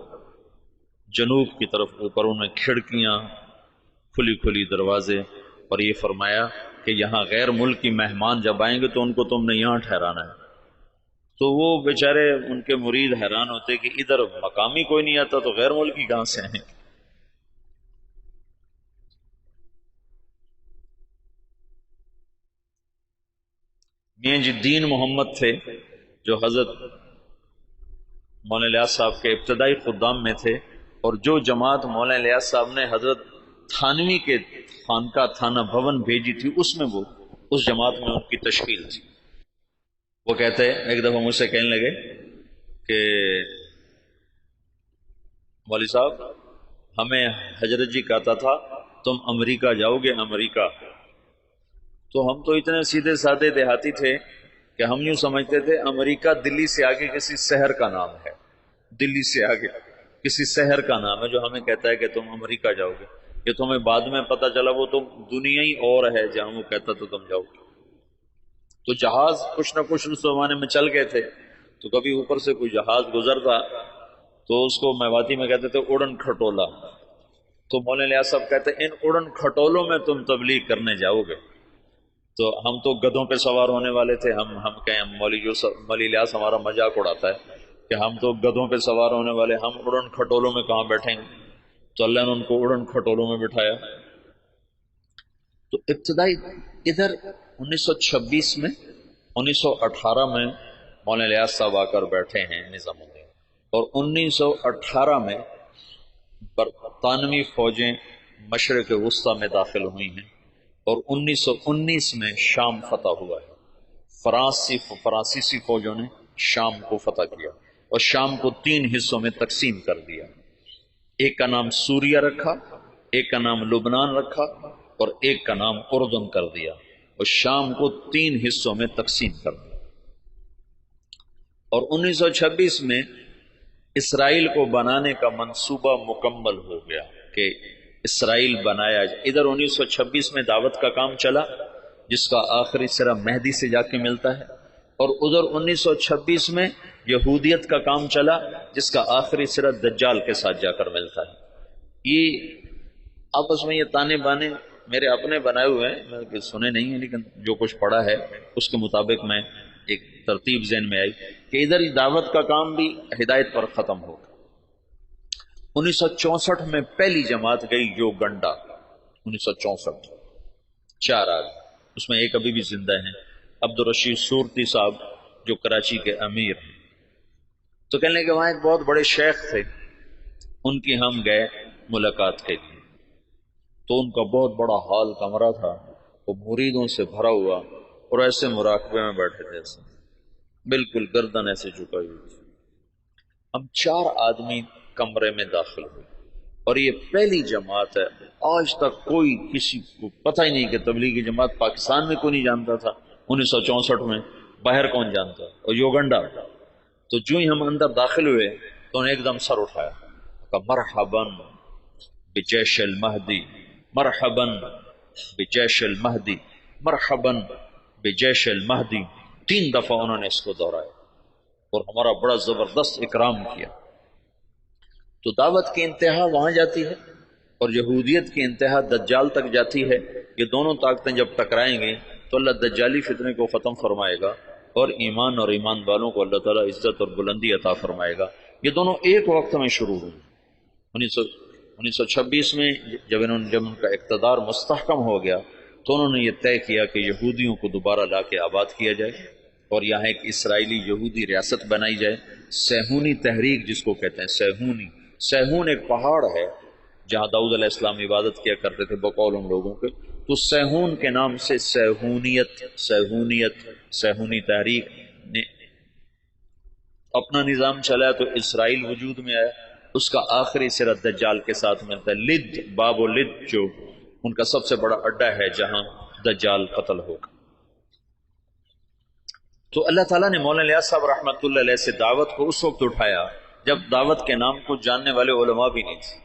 جنوب کی طرف، اوپر ان میں کھڑکیاں، کھلی کھلی دروازے، اور یہ فرمایا کہ یہاں غیر ملکی مہمان جب آئیں گے تو ان کو تم نے یہاں ٹھہرانا ہے۔ تو وہ بیچارے ان کے مرید حیران ہوتے کہ ادھر مقامی کوئی نہیں آتا تو غیر ملکی کہاں سے آئیں؟ میاں جی دین محمد تھے جو حضرت مولانا الیاس صاحب کے ابتدائی خدام میں تھے، اور جو جماعت مولانا الیاس صاحب نے حضرت تھانوی کے خانقاہ تھانہ بھون بھیجی تھی، اس میں وہ اس جماعت میں ان کی تشکیل تھی۔ وہ کہتے ہیں، ایک دفعہ مجھ سے کہنے لگے کہ مولوی صاحب ہمیں حضرت جی کہتا تھا تم امریکہ جاؤ گے، امریکہ۔ تو ہم تو اتنے سیدھے سادے دیہاتی تھے کہ ہم یوں سمجھتے تھے امریکہ دلی سے آگے کسی شہر کا نام ہے، دلی سے آگے کسی شہر کا نام ہے جو ہمیں کہتا ہے کہ تم امریکہ جاؤ گے۔ یہ تمہیں بعد میں پتہ چلا وہ تو دنیا ہی اور ہے جہاں وہ کہتا تو تم جاؤ گے۔ تو جہاز کچھ نہ کچھ اس زمانے میں چل گئے تھے، تو کبھی اوپر سے کوئی جہاز گزرتا تو اس کو میواتی میں کہتے تھے اڑن کھٹولا۔ تو مولانا الیاس صاحب کہتے ان اڑن کھٹولوں میں تم تبلیغ کرنے جاؤ گے۔ تو ہم تو گدھوں پہ سوار ہونے والے تھے، ہم کہیں مولوی الیاس ہمارا مذاق اڑاتا ہے کہ ہم تو گدھوں پہ سوار ہونے والے، ہم اڑن کھٹولوں میں کہاں بیٹھیں گے؟ تو اللہ نے ان کو اڑن کھٹولوں میں بٹھایا۔ تو ابتدائی ادھر 1926 میں 1918 میں مولانا الیاس صاحب آ کر بیٹھے ہیں نظام الدین، اور 1918 میں برطانوی فوجیں مشرق وسطی میں داخل ہوئی ہیں، اور 1919 میں شام فتح ہوا ہے۔ فرانسیسی فوجوں نے شام کو فتح کیا اور شام کو 3 حصوں میں تقسیم کر دیا۔ ایک کا نام سوریہ رکھا، ایک کا نام لبنان رکھا، اور ایک کا نام اردن کر دیا، اور شام کو 3 حصوں میں تقسیم کر دیا۔ اور 1926 میں اسرائیل کو بنانے کا منصوبہ مکمل ہو گیا کہ اسرائیل بنایا جائے۔ ادھر 1926 میں دعوت کا کام چلا جس کا آخری سرا مہدی سے جا کے ملتا ہے، اور ادھر 1926 میں یہودیت کا کام چلا جس کا آخری سرا دجال کے ساتھ جا کر ملتا ہے۔ یہ آپس میں یہ تانے بانے میرے اپنے بنائے ہوئے ہیں، میں سنے نہیں ہیں، لیکن جو کچھ پڑھا ہے اس کے مطابق میں ایک ترتیب ذہن میں آئی کہ ادھر دعوت کا کام بھی ہدایت پر ختم ہوگا۔ 1964 میں پہلی جماعت گئی یوگنڈا، 1964، 4 آدمی، اس میں ایک ابھی بھی زندہ ہیں، عبدالرشید صورتی صاحب جو کراچی کے امیر ہیں۔ تو کہنے لگے وہاں ایک بہت بڑے شیخ تھے، ان کی ہم گئے ملاقات کے لیے، تو ان کا بہت بڑا ہال کمرہ تھا، وہ مریدوں سے بھرا ہوا، اور ایسے مراقبے میں بیٹھے تھے، ایسے بالکل گردن ایسے جھکائی ہوئی تھی۔ ہم 4 آدمی کمرے میں داخل ہوئے، اور یہ پہلی جماعت ہے، آج تک کوئی کسی کو پتہ ہی نہیں کہ تبلیغی جماعت پاکستان میں کوئی نہیں جانتا تھا 1964 میں، باہر کون جانتا، اور یوگنڈا۔ تو جو ہی ہم اندر داخل ہوئے تو انہیں ایک دم سر اٹھایا، کہا مرحباً بجیش المہدی، مرحباً بجیش المہدی، مرحباً بجیش المہدی، 3 دفعہ انہوں نے اس کو دہرایا، اور ہمارا بڑا زبردست اکرام کیا۔ تو دعوت کی انتہا وہاں جاتی ہے، اور یہودیت کی انتہا دجال تک جاتی ہے۔ یہ دونوں طاقتیں جب ٹکرائیں گی تو اللہ دجالی فتنے کو ختم فرمائے گا، اور ایمان اور ایمان والوں کو اللہ تعالیٰ عزت اور بلندی عطا فرمائے گا۔ یہ دونوں ایک وقت میں شروع ہوئے۔ 1926 میں جب ان کا اقتدار مستحکم ہو گیا تو انہوں نے یہ طے کیا کہ یہودیوں کو دوبارہ لا کے آباد کیا جائے، اور یہاں ایک اسرائیلی یہودی ریاست بنائی جائے، سیہونی تحریک جس کو کہتے ہیں، سیہون ایک پہاڑ ہے جہاں داؤد علیہ السلام عبادت کیا کرتے تھے بقول ان لوگوں کے، تو سیہون کے نام سے سیہونی تحریک نے اپنا نظام چلایا، تو اسرائیل وجود میں آیا۔ اس کا آخری سرا دجال کے ساتھ ملتا ہے، لد، باب و لد جو ان کا سب سے بڑا اڈا ہے جہاں دجال قتل ہوگا۔ تو اللہ تعالیٰ نے مولانا الیاس صاحب رحمۃ اللہ علیہ سے دعوت کو اس وقت اٹھایا جب دعوت کے نام کو جاننے والے علماء بھی نہیں تھے،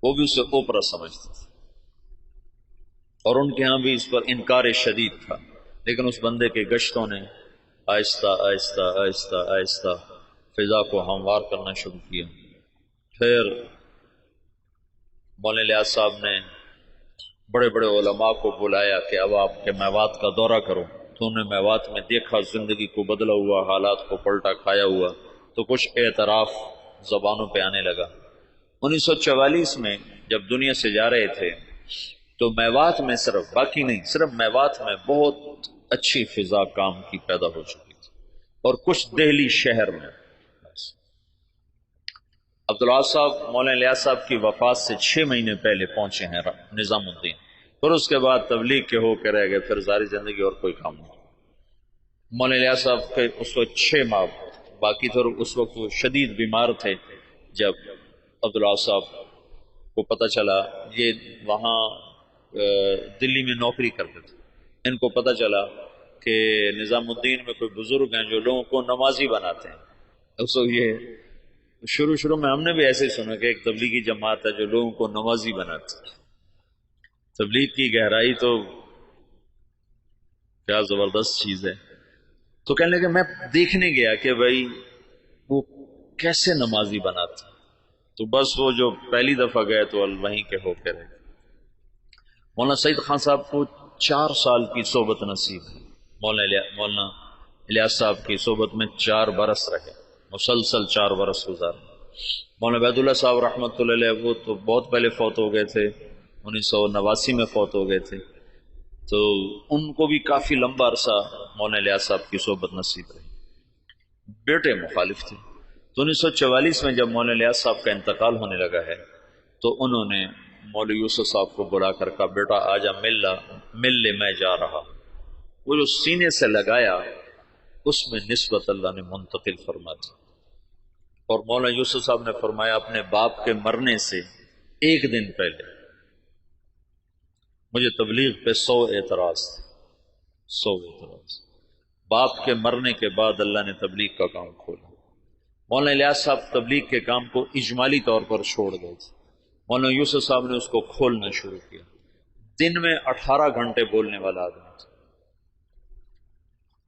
وہ بھی اسے اوپرا سمجھتے تھے، اور ان کے ہاں بھی اس پر انکار شدید تھا، لیکن اس بندے کے گشتوں نے آہستہ آہستہ آہستہ آہستہ فضا کو ہموار کرنا شروع کیا۔ پھر مولانا الیاس صاحب نے بڑے بڑے علماء کو بلایا کہ اب آپ کے میوات کا دورہ کرو، تو انہوں نے میوات میں دیکھا زندگی کو بدلا ہوا، حالات کو پلٹا کھایا ہوا، تو کچھ اعتراف زبانوں پہ آنے لگا۔ 1944 میں جب دنیا سے جا رہے تھے تو میوات میں صرف باقی نہیں، صرف میوات میں بہت اچھی فضا کام کی پیدا ہو چکی تھی، اور کچھ دہلی شہر میں۔ عبدالعاظ صاحب مولانا الیاس صاحب کی وفات سے 6 مہینے پہلے پہنچے ہیں نظام الدین، پھر اس کے بعد تبلیغ کے ہو کے رہ گئے، پھر ساری زندگی اور کوئی کام نہیں۔ مولانا الیاس صاحب کے اس وقت 6 ماہ باقی تھے، اور اس وقت وہ شدید بیمار تھے۔ جب عبدالعاظ صاحب کو پتہ چلا، یہ وہاں دلی میں نوکری کرتے تھے، ان کو پتہ چلا کہ نظام الدین میں کوئی بزرگ ہیں جو لوگوں کو نمازی بناتے ہیں۔ اس وقت یہ شروع میں ہم نے بھی ایسے ہی سنا کہ ایک تبلیغی جماعت ہے جو لوگوں کو نمازی بناتی ہے۔ تبلیغ کی گہرائی تو کیا زبردست چیز ہے۔ تو کہنے لگے میں دیکھنے گیا کہ بھائی وہ کیسے نمازی بناتے، تو بس وہ جو پہلی دفعہ گئے تو وہیں کے ہو کے رہے۔ مولانا سعید خان صاحب کو 4 سال کی صحبت نصیب ہے، مولانا الیاس صاحب کی صحبت میں 4 برس رہے، مسلسل 4 برس گزارے۔ مولانا عبید اللہ صاحب رحمۃ اللہ علیہ وہ تو بہت پہلے فوت ہو گئے تھے، 1989 میں فوت ہو گئے تھے، تو ان کو بھی کافی لمبا عرصہ مولانا الیاس صاحب کی صحبت نصیب رہی۔ بیٹے مخالف تھے، تو 1944 میں جب مولانا الیاس صاحب کا انتقال ہونے لگا ہے تو انہوں نے مولوی یوسف صاحب کو بلا کر کہا بیٹا آجا مل لے میں جا رہا۔ وہ جو سینے سے لگایا اس میں نسبت اللہ نے منتقل فرما دی، اور مولانا یوسف صاحب نے فرمایا اپنے باپ کے مرنے سے 1 دن پہلے مجھے تبلیغ پہ 100 اعتراض تھے، 100 اعتراض۔ باپ کے مرنے کے بعد اللہ نے تبلیغ کا کام کھولا۔ مولانا الیاس صاحب تبلیغ کے کام کو اجمالی طور پر چھوڑ گئے تھے، مولانا یوسف صاحب نے اس کو کھولنا شروع کیا۔ دن میں 18 گھنٹے بولنے والا آدمی تھا،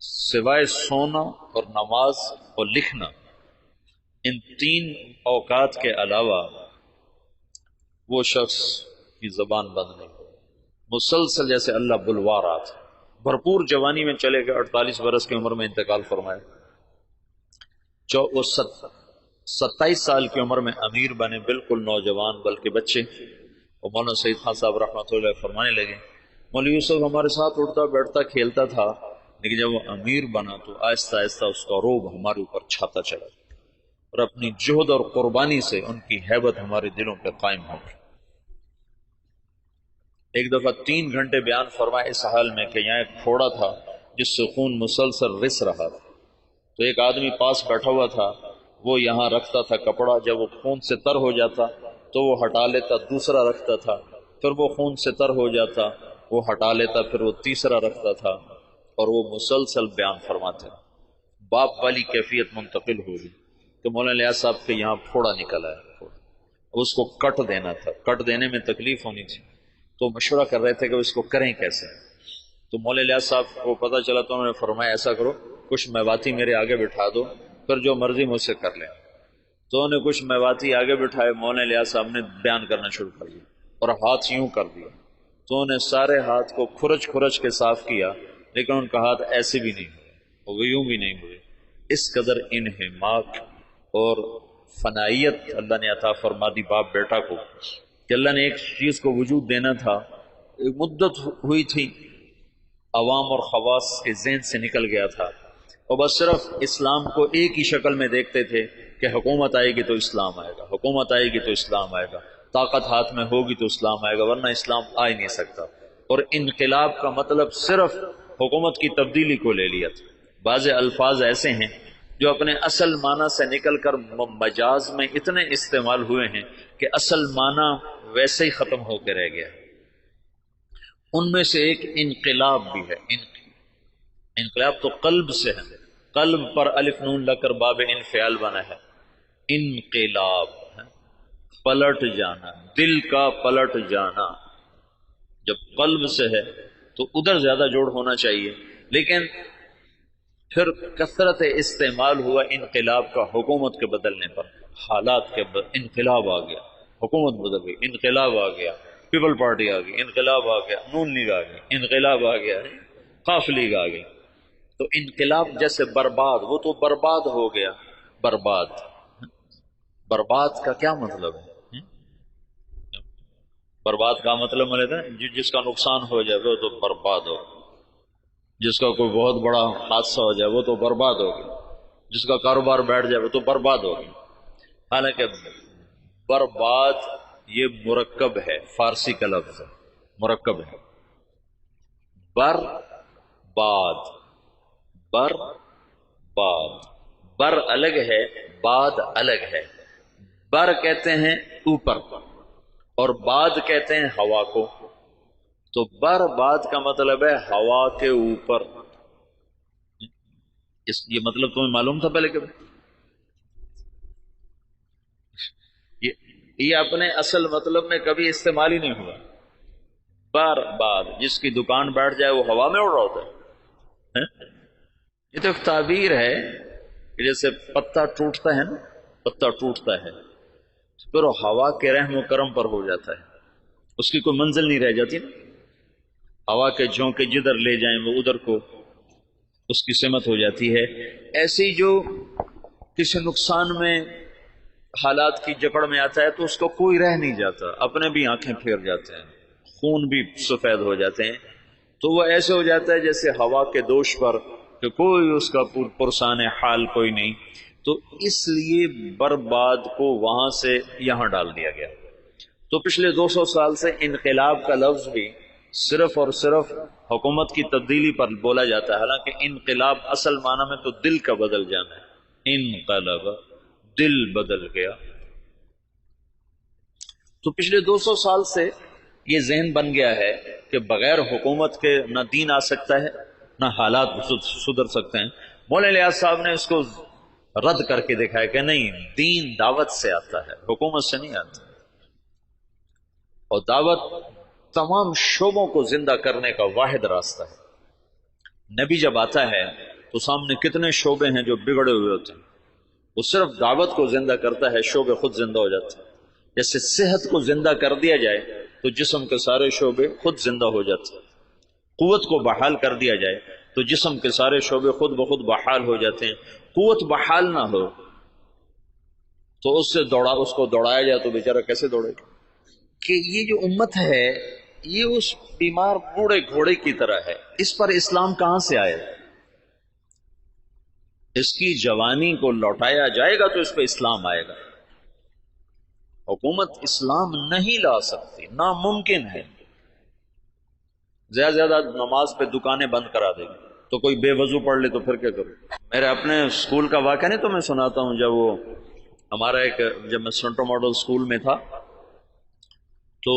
سوائے سونا اور نماز اور لکھنا، ان 3 اوقات کے علاوہ وہ شخص کی زبان بند نہیں ہوئی، مسلسل جیسے اللہ بلوا رہا تھا۔ بھرپور جوانی میں چلے گئے، 48 برس کی عمر میں انتقال فرمایا۔ 27 سال کی عمر میں امیر بنے، بالکل نوجوان بلکہ بچے. اور مولانا سعید خان صاحب رحمۃ اللہ علیہ فرمانے لگے مولوی یوسف ہمارے ساتھ اٹھتا بیٹھتا کھیلتا تھا، لیکن جب وہ امیر بنا تو آہستہ آہستہ اس کا روب ہمارے اوپر چھاتا چلا اور اپنی جہد اور قربانی سے ان کی ہیبت ہمارے دلوں پہ قائم ہو گئی. ایک دفعہ 3 گھنٹے بیان فرمایا اس حال میں کہ یہاں ایک پھوڑا تھا جس سے خون مسلسل رس رہا تھا. تو ایک آدمی پاس بیٹھا ہوا تھا، وہ یہاں رکھتا تھا کپڑا، جب وہ خون سے تر ہو جاتا تو وہ ہٹا لیتا، دوسرا رکھتا تھا، پھر وہ خون سے تر ہو جاتا وہ ہٹا لیتا، پھر وہ تیسرا رکھتا تھا، اور وہ مسلسل بیان فرماتے. باپ والی کیفیت منتقل ہو گئی کہ مولانا الیاس صاحب کے یہاں پھوڑا نکلا ہے، اس کو کٹ دینا تھا. کٹ دینے میں تکلیف ہونی تھی تو مشورہ کر رہے تھے کہ اس کو کریں کیسے. تو مولانا الیاس صاحب کو پتہ چلا تو انہوں نے فرمایا ایسا کرو، کچھ میواتی میرے آگے بٹھا دو، پھر جو مرضی مجھ سے کر لیں. تو انہوں نے کچھ میواتی آگے بٹھائے، مولانا الیاس صاحب نے بیان کرنا شروع کر دیا اور ہاتھ یوں کر دیا. تو انہوں نے سارے ہاتھ کو کھرچ کھرچ کے صاف کیا، لیکن ان کا ہاتھ ایسے بھی نہیں ہوئے، وہ یوں بھی نہیں ہوئے. اس قدر انہماک اور فنائیت اللہ نے عطا فرما دی باپ بیٹا کو کہ اللہ نے ایک چیز کو وجود دینا تھا. ایک مدت ہوئی تھی عوام اور خواص کے ذہن سے نکل گیا تھا، اور بس صرف اسلام کو ایک ہی شکل میں دیکھتے تھے کہ حکومت آئے گی تو اسلام آئے گا، حکومت آئے گی تو اسلام آئے گا، طاقت ہاتھ میں ہوگی تو اسلام آئے گا، ورنہ اسلام آ ہی نہیں سکتا. اور انقلاب کا مطلب صرف حکومت کی تبدیلی کو لے لیا تھا. بعض الفاظ ایسے ہیں جو اپنے اصل معنی سے نکل کر مجاز میں اتنے استعمال ہوئے ہیں کہ اصل معنی ویسے ہی ختم ہو کے رہ گیا. ان میں سے ایک انقلاب بھی ہے. انقلاب تو قلب سے ہے، قلب پر الف نون لگ کر باب انفعال بنا ہے. انقلاب پلٹ جانا، دل کا پلٹ جانا. جب قلب سے ہے تو ادھر زیادہ جوڑ ہونا چاہیے، لیکن پھر کثرت استعمال ہوا انقلاب کا حکومت کے بدلنے پر. حالات کے انقلاب آ گیا، حکومت بدل گئی، انقلاب آ گیا، پیپل پارٹی آ گئی، انقلاب آ گیا، نون لیگ آ گئی، انقلاب آ گیا، قاف لیگ آ گئی. تو انقلاب جیسے برباد، وہ تو برباد ہو گیا. برباد، برباد کا کیا مطلب ہے؟ برباد کا مطلب ملتا ہے جس کا نقصان ہو جائے وہ تو برباد ہو، جس کا کوئی بہت بڑا حادثہ ہو جائے وہ تو برباد ہو گیا، جس کا کاروبار بیٹھ جائے وہ تو برباد ہو گیا. حالانکہ برباد یہ مرکب ہے، فارسی کا لفظ ہے، مرکب ہے. بر باد، بر باد، بر الگ ہے، باد الگ ہے. بر کہتے ہیں اوپر اور باد کہتے ہیں ہوا کو. تو بر باد کا مطلب ہے ہوا کے اوپر. یہ مطلب تمہیں معلوم تھا پہلے کبھی؟ یہ اپنے اصل مطلب میں کبھی استعمال ہی نہیں ہوا. بر باد، جس کی دکان بیٹھ جائے وہ ہوا میں اڑ رہا ہوتا ہے. یہ تو ایک تعبیر ہے کہ جیسے پتا ٹوٹتا ہے نا، پتا ٹوٹتا ہے پھر وہ ہوا کے رحم و کرم پر ہو جاتا ہے، اس کی کوئی منزل نہیں رہ جاتی نا. ہوا کے جھونکے جدھر لے جائیں وہ ادھر کو اس کی سمت ہو جاتی ہے. ایسی جو کسی نقصان میں حالات کی جکڑ میں آتا ہے تو اس کو کوئی رہ نہیں جاتا، اپنے بھی آنکھیں پھیر جاتے ہیں، خون بھی سفید ہو جاتے ہیں. تو وہ ایسے ہو جاتا ہے جیسے ہوا کے دوش پر کہ کوئی اس کا پرسان حال کوئی نہیں. تو اس لیے برباد کو وہاں سے یہاں ڈال دیا گیا. تو پچھلے 200 سال سے انقلاب کا لفظ بھی صرف اور صرف حکومت کی تبدیلی پر بولا جاتا ہے، حالانکہ انقلاب اصل معنی میں تو دل کا بدل جانا ہے. انقلب، دل بدل گیا. تو پچھلے 200 سال سے یہ ذہن بن گیا ہے کہ بغیر حکومت کے نہ دین آ سکتا ہے نہ حالات سدھر سکتے ہیں. مولانا الیاس صاحب نے اس کو رد کر کے دکھایا کہ نہیں، دین دعوت سے آتا ہے، حکومت سے نہیں آتا. اور دعوت تمام شعبوں کو زندہ کرنے کا واحد راستہ ہے. نبی جب آتا ہے تو سامنے کتنے شعبے ہیں جو بگڑے ہوئے ہوتے ہیں، وہ صرف دعوت کو زندہ کرتا ہے، شعبے خود زندہ ہو جاتے ہیں. جیسے صحت کو زندہ کر دیا جائے تو جسم کے سارے شعبے خود زندہ ہو جاتے ہیں. قوت کو بحال کر دیا جائے تو جسم کے سارے شعبے خود بخود بحال ہو جاتے ہیں. قوت بحال نہ ہو تو اس کو دوڑایا جائے تو بیچارہ کیسے دوڑے گا؟ کہ یہ جو امت ہے یہ اس بیمار بوڑھے گھوڑے کی طرح ہے، اس پر اسلام کہاں سے آئے؟ اس کی جوانی کو لوٹایا جائے گا تو اس پہ اسلام آئے گا۔ حکومت اسلام نہیں لا سکتی، ناممکن ہے۔ زیادہ سے زیادہ نماز پہ دکانیں بند کرا دے گی، تو کوئی بے وضو پڑھ لے تو پھر کیا کرو؟ میرے اپنے اسکول کا واقعہ نہیں تو میں سناتا ہوں، جب میں سنٹر ماڈل اسکول میں تھا تو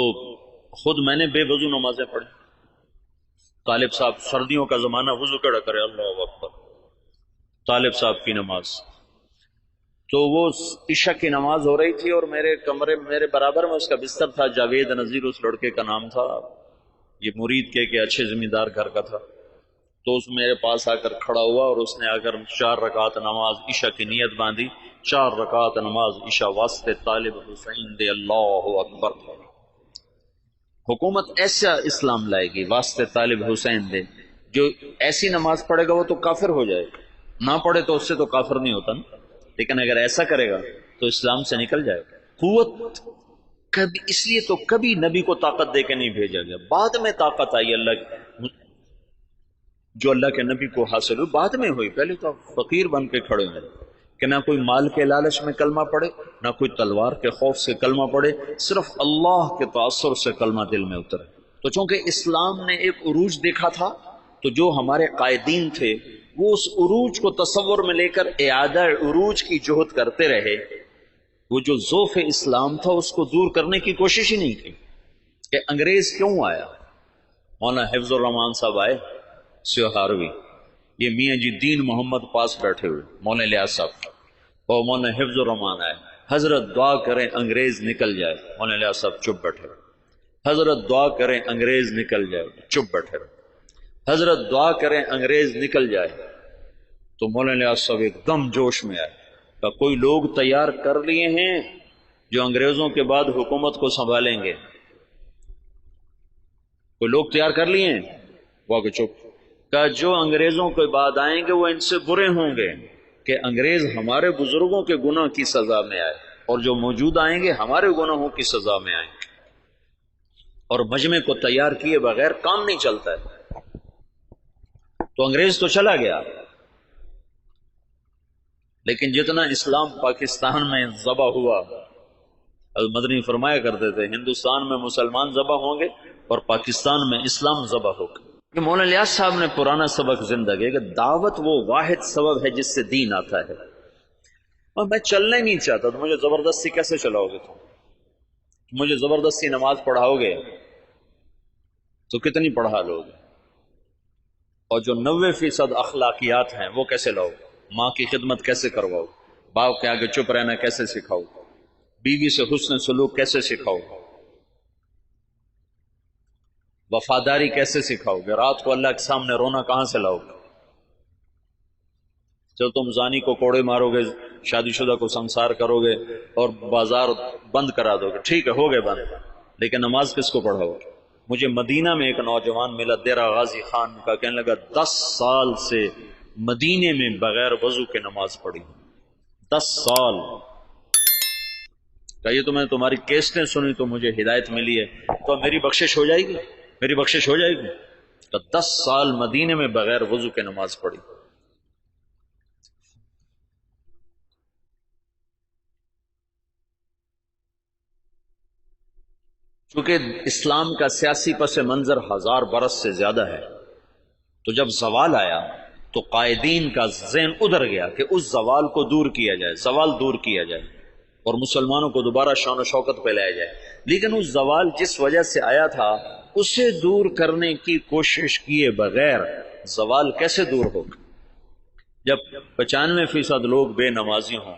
خود میں نے بے وضو نمازیں پڑھی۔ طالب صاحب، سردیوں کا زمانہ، وضو کیڑا کرے، اللہ اکبر، طالب صاحب کی نماز، تو وہ عشاء کی نماز ہو رہی تھی اور میرے کمرے میرے برابر میں اس کا بستر تھا، جاوید نذیر اس لڑکے کا نام تھا، یہ مرید کے اچھے زمیندار گھر کا تھا۔ تو اس میرے پاس آ کر کھڑا ہوا اور اس نے آ کر 4 رکعت نماز عشاء کی نیت باندھی، 4 رکعت نماز عشاء واسطے طالب حسین دے، اللہ اکبر۔ حکومت ایسا اسلام لائے گی واسطے طالب حسین دے، جو ایسی نماز پڑھے گا وہ تو کافر ہو جائے گا، نہ پڑھے تو اس سے تو کافر نہیں ہوتا نا، لیکن اگر ایسا کرے گا تو اسلام سے نکل جائے گا۔ قوت کبھی، اس لیے تو کبھی نبی کو طاقت دے کے نہیں بھیجا گیا، بعد میں طاقت آئی جو اللہ کے نبی کو حاصل ہوئی بعد میں ہوئی، پہلے تو فقیر بن کے کھڑے ہوئے کہ نہ کوئی مال کے لالچ میں کلمہ پڑھے، نہ کوئی تلوار کے خوف سے کلمہ پڑھے، صرف اللہ کے تاثر سے کلمہ دل میں اترے۔ تو چونکہ اسلام نے ایک عروج دیکھا تھا تو جو ہمارے قائدین تھے وہ اس عروج کو تصور میں لے کر اعادہ عروج کی جہد کرتے رہے، وہ جو ذوف اسلام تھا اس کو دور کرنے کی کوشش ہی نہیں کی کہ انگریز کیوں آیا۔ مولانا حفظ الرحمان صاحب آئے سیوہاروی، یہ میاں جی دین محمد پاس بیٹھے ہوئے، مولانا الیاس صاحب اور مولانا حفظ الرحمان آئے، حضرت دعا کریں انگریز نکل جائے، مولانا الیاس صاحب چپ بیٹھے، حضرت دعا کریں انگریز نکل جائے، چپ بیٹھے، حضرت دعا کریں انگریز نکل جائے۔ تو مولانا الیاس صاحب ایک دم جوش میں آئے، کہ کوئی لوگ تیار کر لیے ہیں جو انگریزوں کے بعد حکومت کو سنبھالیں گے، کوئی لوگ تیار کر لیے ہیں، وہ کہ چپ، کہ جو انگریزوں کے بعد آئیں گے وہ ان سے برے ہوں گے کہ انگریز ہمارے بزرگوں کے گناہ کی سزا میں آئے، اور جو موجود آئیں گے ہمارے گناہوں کی سزا میں آئیں گے، اور مجمع کو تیار کیے بغیر کام نہیں چلتا ہے۔ تو انگریز تو چلا گیا، لیکن جتنا اسلام پاکستان میں ذبح ہوا، مدنی فرمایا کرتے تھے ہندوستان میں مسلمان ذبح ہوں گے اور پاکستان میں اسلام ذبح ہوگا۔ کہ مولانا الیاس صاحب نے پرانا سبق زندہ کیا کہ دعوت وہ واحد سبب ہے جس سے دین آتا ہے، اور میں چلنا ہی نہیں چاہتا تو مجھے زبردستی کیسے چلاؤ گے؟ تم مجھے زبردستی نماز پڑھاؤ گے تو کتنی پڑھا لو گے؟ اور جو 90% اخلاقیات ہیں وہ کیسے لاؤ؟ ماں کی خدمت کیسے کرواؤ؟ باپ کے آگے چپ رہنا کیسے سکھاؤ؟ بیوی سے حسن سلوک کیسے سکھاؤ؟ وفاداری کیسے سکھاؤ گے؟ رات کو اللہ کے سامنے رونا کہاں سے لاؤ گے؟ جب تم زانی کو کوڑے مارو گے، شادی شدہ کو سنسار کرو گے اور بازار بند کرا دو گے، ٹھیک ہے ہو گئے بند، لیکن نماز کس کو پڑھاؤ گے؟ مجھے مدینہ میں ایک نوجوان ملا دیرہ غازی خان کا، کہنے لگا 10 سال سے مدینے میں بغیر وضو کے نماز پڑھی، 10 سال۔ کہ یہ تو میں نے تمہاری کیسٹیں سنی تو مجھے ہدایت ملی ہے، تو میری بخشش ہو جائے گی؟ میری بخشش ہو جائے گی؟ تو 10 سال مدینے میں بغیر وضو کے نماز پڑھی۔ چونکہ اسلام کا سیاسی پس منظر 1000 برس سے زیادہ ہے، تو جب زوال آیا تو قائدین کا ذہن ادھر گیا کہ اس زوال کو دور کیا جائے، زوال دور کیا جائے اور مسلمانوں کو دوبارہ شان و شوکت پہ لایا جائے۔ لیکن اس زوال جس وجہ سے آیا تھا اسے دور کرنے کی کوشش کیے بغیر زوال کیسے دور ہوگا؟ جب 95% لوگ بے نمازی ہوں